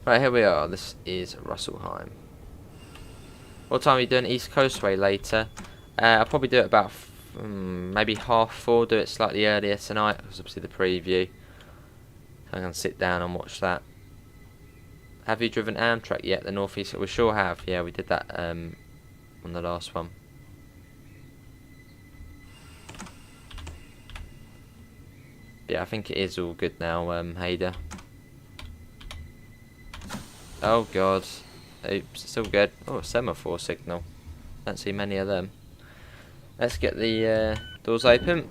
right, here we are. This is Russelheim. What time are you doing East Coast Way later? I'll probably do it about maybe 4:30. Do it slightly earlier tonight, because obviously the preview. So I'm going to sit down and watch that. Have you driven Amtrak yet? The North East? We sure have. Yeah, we did that on the last one. Yeah, I think it is all good now, Hader. Oh God. Oops, it's all good. Oh, a semaphore signal. Don't see many of them. Let's get the doors open.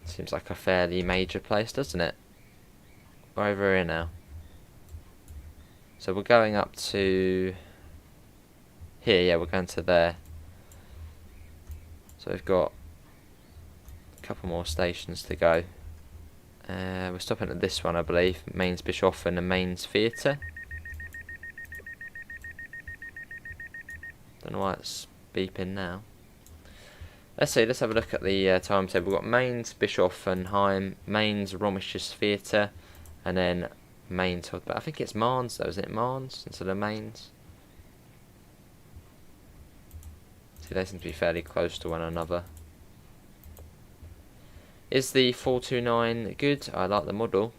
Seems like a fairly major place, doesn't it? We're over here now. So we're going up to here, yeah, we're going to there. So we've got a couple more stations to go. We're stopping at this one, I believe. Mainz Bischoffen and Mainz Theatre. Don't know why it's beeping now. Let's see, let's have a look at the timetable. We've got Mainz Bischofenheim, Mainz Romisches Theatre, and then Mainz. But I think it's Mainz though, isn't it? Mainz instead of Mainz. See, they seem to be fairly close to one another. Is the 429 good? I like the model.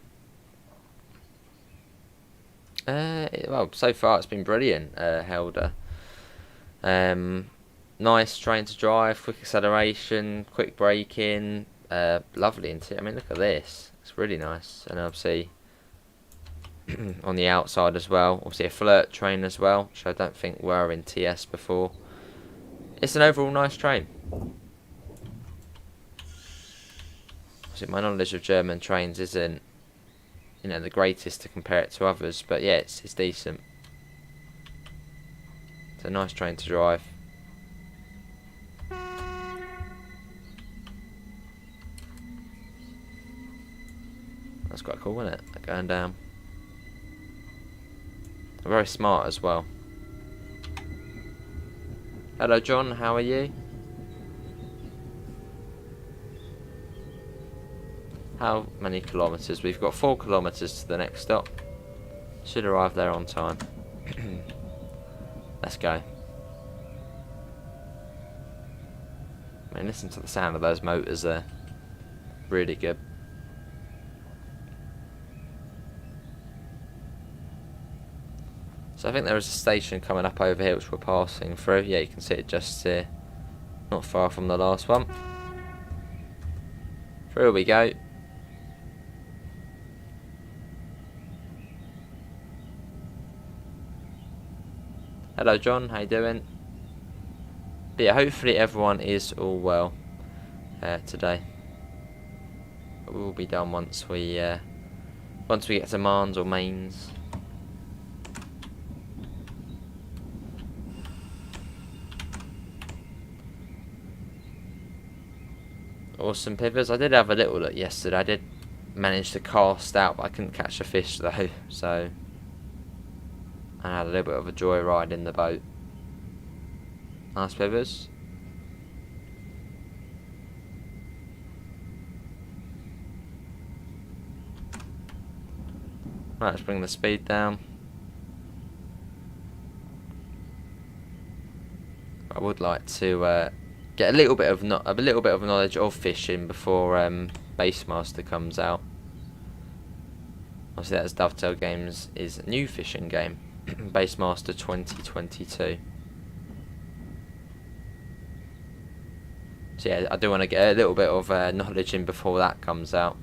Well, so far it's been brilliant, Helder. Nice train to drive, quick acceleration, quick braking, lovely interior. I mean, look at this. It's really nice. And obviously, on the outside as well, obviously a flirt train as well, which I don't think were in TS before. It's an overall nice train. Obviously, my knowledge of German trains isn't, the greatest to compare it to others, but yeah, it's decent. It's a nice train to drive. That's quite cool, isn't it? Going down. Very smart as well. Hello John, how are you? How many kilometres? We've got 4 kilometres to the next stop. Should arrive there on time. Let's go. I mean, listen to the sound of those motors there. Really good. So I think there is a station coming up over here which we're passing through. Yeah, you can see it just here. Not far from the last one. Through we go. Hello John, how you doing? But yeah, hopefully everyone is all well today. We will be done once we get to Mainz or Mainz. Awesome Pivers. I did have a little look yesterday. I did manage to cast out, but I couldn't catch a fish though, so I had a little bit of a joyride in the boat. Nice pivers. Right, let's bring the speed down. I would like to get a little bit of knowledge of fishing before Basemaster comes out. Obviously, that's Dovetail Games' new fishing game, Basemaster 2022. So yeah, I do want to get a little bit of knowledge in before that comes out.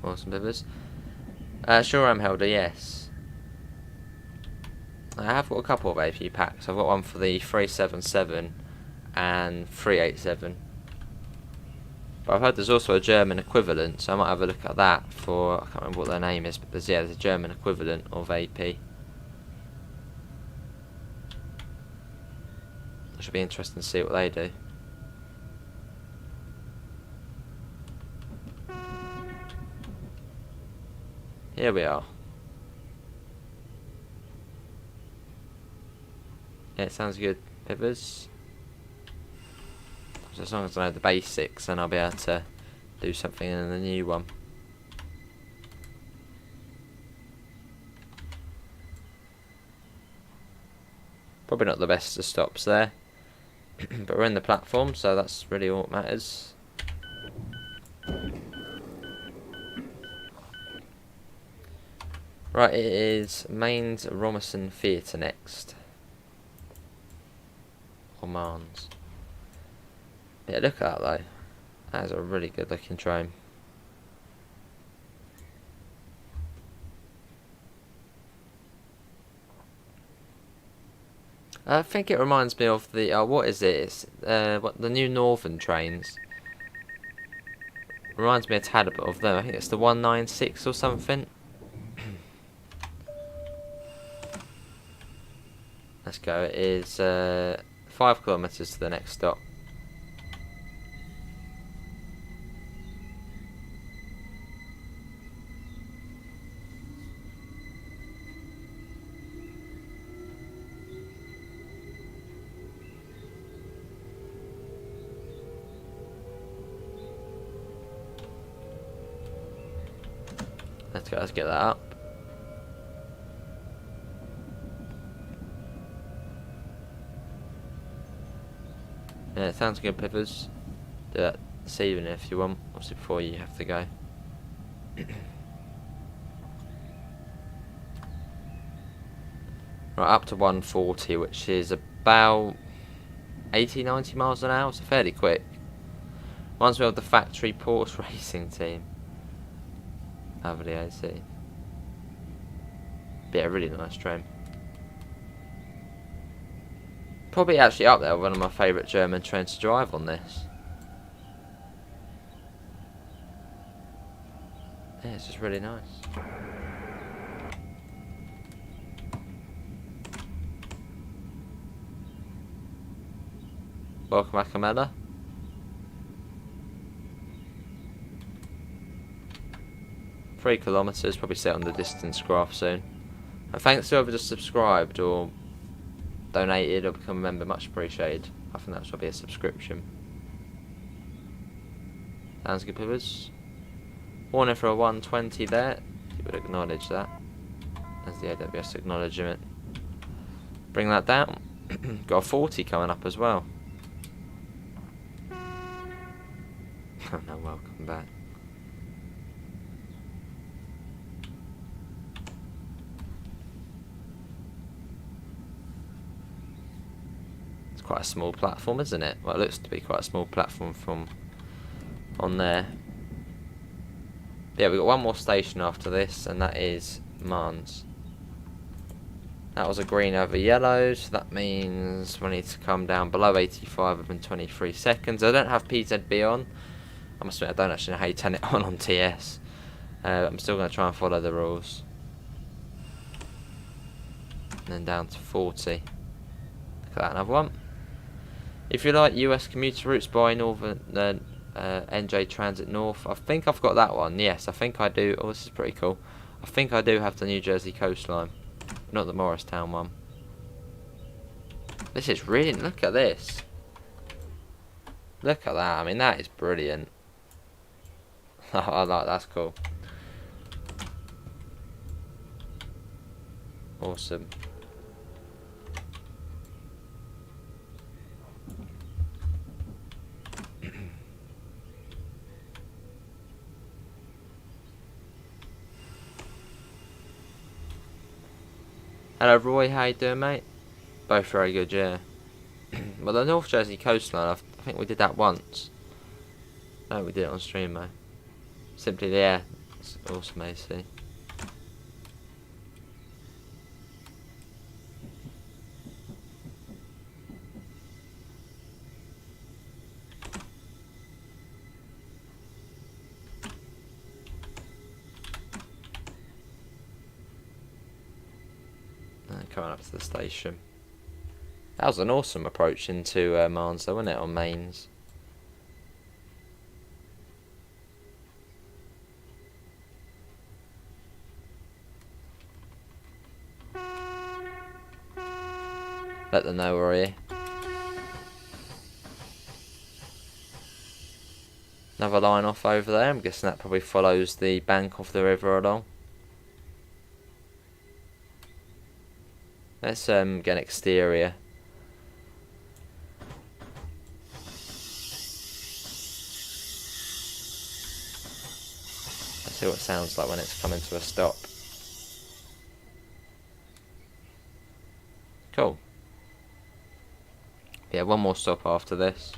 Awesome pivers. Sure, I'm Helder, yes. I have got a couple of AP packs. I've got one for the 377 and 387. But I've heard there's also a German equivalent, so I might have a look at that for, I can't remember what their name is, but there's a German equivalent of AP. It should be interesting to see what they do. Here we are. Yeah, it sounds good. Pivers. So as long as I know the basics, then I'll be able to do something in the new one. Probably not the best of stops there. But we're in the platform, so that's really all that matters. Right, it is Mainz Romerson Theatre next. Or Mans. Yeah, look at that though. That is a really good looking drone. I think it reminds me of the what is it? It's what the new Northern trains. Reminds me a tad bit of them. I think it's the 196 or something. Let's go. It is 5 kilometers to the next stop. Let's go. Let's get that up. Yeah, it sounds good, Pivers. Do that this evening if you want, obviously before you have to go. Right, up to 140, which is about 80-90 miles an hour, so fairly quick. Reminds me of the factory Porsche racing team. Over the AC. Be a really nice train. Probably actually up there, one of my favourite German trains to drive on this. Yeah, it's just really nice. Welcome back, Amanda. Three kilometres, probably set on the distance graph soon. And thanks to whoever just subscribed or donated or become a member, much appreciated. I think that should be a subscription. Sounds good, Pivers. Warning for a 120 there. You would acknowledge that. As the AWS acknowledgement. Bring that down. Got a 40 coming up as well. Oh no, welcome back. Quite a small platform, isn't it? Well, it looks to be quite a small platform from on there. Yeah, we've got one more station after this, and that is Mans. That was a green over yellow, so that means we need to come down below 85 within 23 seconds. I don't have PZB on. I must admit, I don't actually know how you turn it on TS. I'm still going to try and follow the rules. And then down to 40. Look at that, another one. If you like US commuter routes by Northern NJ Transit North, I think I've got that one. Yes, I think I do. Oh, this is pretty cool. I think I do have the New Jersey coastline, not the Morristown one. This is really, look at this. Look at that, I mean that is brilliant. I like, that's cool. Awesome. Hello Roy, how you doing mate? Both very good, yeah. Well, the North Jersey coastline, I think we did that once. No, we did it on stream though. Simply, yeah, it's awesome, AC. Coming up to the station. That was an awesome approach into Marnes though, wasn't it, on mains? Let them know we're here. Another line off over there. I'm guessing that probably follows the bank of the river along. Let's get an exterior. Let's see what it sounds like when it's coming to a stop. Cool. Yeah, one more stop after this.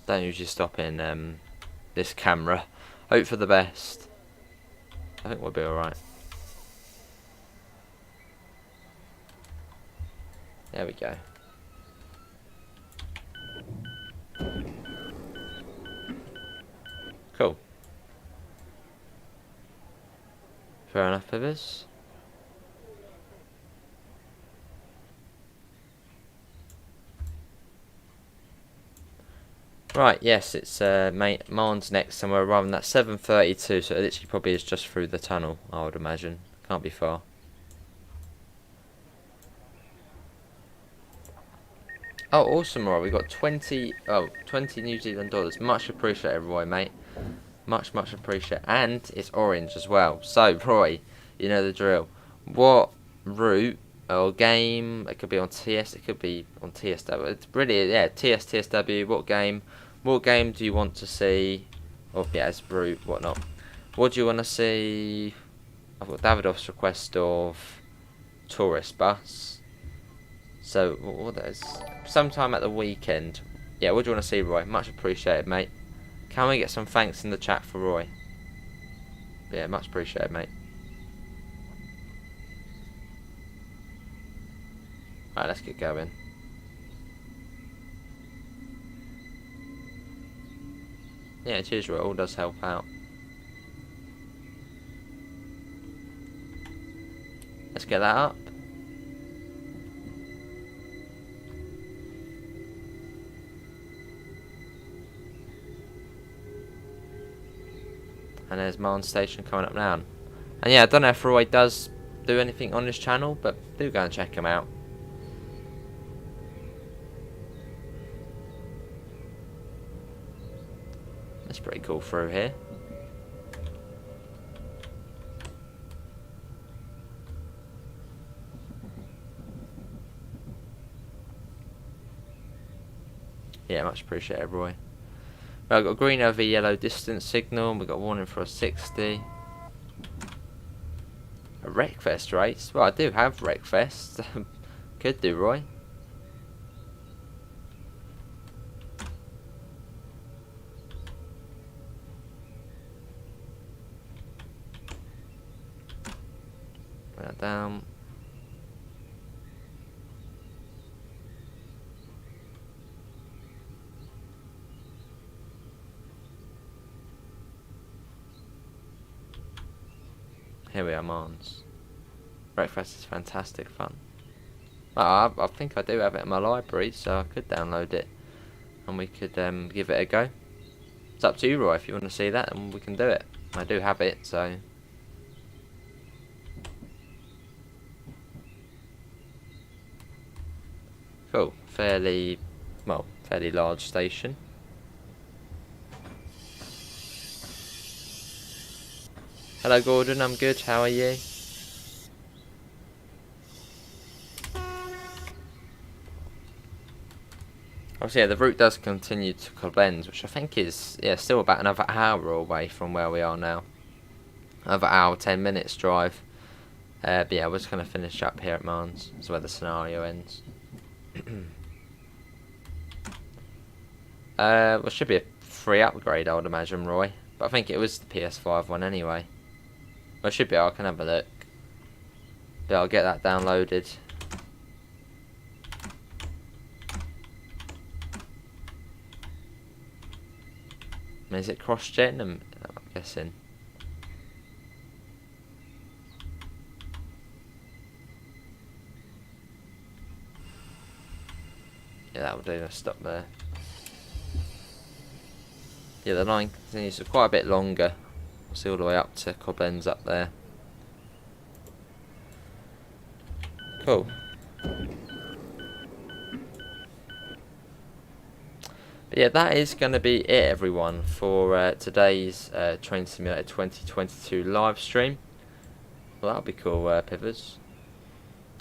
Don't usually stop in this camera. Hope for the best. I think we'll be alright. There we go. Cool. Fair enough for this. Right, yes, it's Marnes next, and we're arriving at 7:32, so it literally probably is just through the tunnel, I would imagine. Can't be far. Oh, awesome, Roy. We got 20 New Zealand dollars. Much appreciated, Roy, mate. Much appreciated. And it's orange as well. So, Roy, you know the drill. What route or game, it could be on TS, it could be on TSW. It's really, yeah, TSW, what game do you want to see? Oh, yeah, it's route, whatnot. What do you want to see? I've got Davidoff's request of tourist bus. So, what is sometime at the weekend. Yeah, what do you want to see, Roy? Much appreciated, mate. Can we get some thanks in the chat for Roy? Yeah, much appreciated, mate. Right, let's get going. Yeah, cheers, Roy. All does help out. Let's get that up. And there's Marnes Station coming up now. And yeah, I don't know if Roy does do anything on his channel, but do go and check him out. That's pretty cool through here. Yeah, much appreciated, Roy. Right, I've got green over yellow distance signal. We've got warning for a 60. A Wreckfest race? Well, I do have Wreckfest. Could do, Roy. Bring that down. Here we are, Marnes. Breakfast is fantastic fun. I think I do have it in my library, so I could download it and we could give it a go. It's up to you, Roy, if you want to see that, and we can do it. I do have it, so. Cool. Fairly large station. Hello, Gordon. I'm good. How are you? Obviously, yeah, the route does continue to Coblenz, which I think is still about another hour away from where we are now. Another hour, 10 minutes drive. But yeah, we're just going to finish up here at Marnes. That's where the scenario ends. Well, it should be a free upgrade, I would imagine, Roy. But I think it was the PS5 one anyway. Well, it should be. I can have a look. But I'll get that downloaded. Is it cross-gen? I'm guessing. Yeah, that will do. Let's stop there. Yeah, the line continues for quite a bit longer. See all the way up to Coblenz up there. Cool. But yeah, that is going to be it, everyone, for today's Train Simulator 2022 live stream. Well, that'll be cool, Pivers.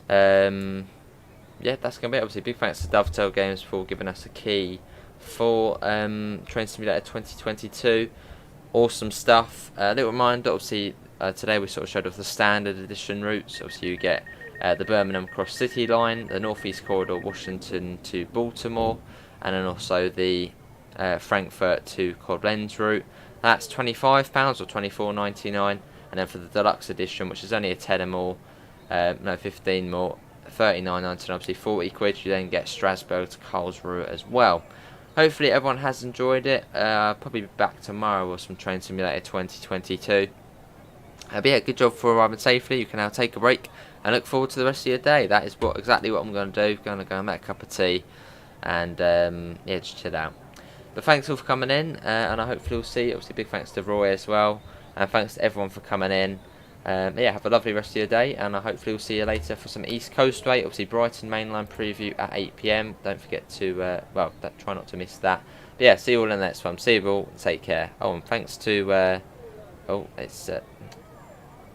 Yeah, that's going to be it. Obviously, big thanks to Dovetail Games for giving us a key for Train Simulator 2022. Awesome stuff. A little reminder, obviously, today we sort of showed off the standard edition routes. Obviously, you get the Birmingham Cross City line, the Northeast Corridor, Washington to Baltimore, and then also the Frankfurt to Coblenz route. That's £25 or £24.99, and then for the deluxe edition, which is only a tenner more, 15 more, £39.99, obviously 40 quid. You then get Strasbourg to Karlsruhe as well. Hopefully everyone has enjoyed it. Probably be back tomorrow with some Train Simulator 2022. But yeah, good job for arriving safely. You can now take a break and look forward to the rest of your day. That is exactly what I'm going to do. Going to go and make a cup of tea and yeah, just chill out. But thanks all for coming in, and I hopefully will see you. Obviously, big thanks to Roy as well, and thanks to everyone for coming in. Yeah, have a lovely rest of your day, and I hopefully will see you later for some East Coast Way. Obviously, Brighton mainline preview at 8 PM. Don't forget to try not to miss that. But yeah, see you all in the next one. See you all. Take care. Oh, and thanks to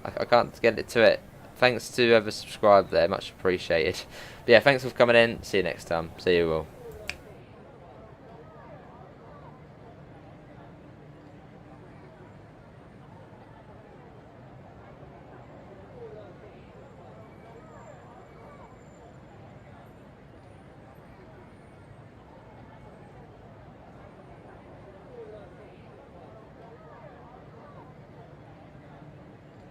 I can't get it to it. Thanks to whoever subscribed there, much appreciated. But yeah, thanks for coming in. See you next time. See you all.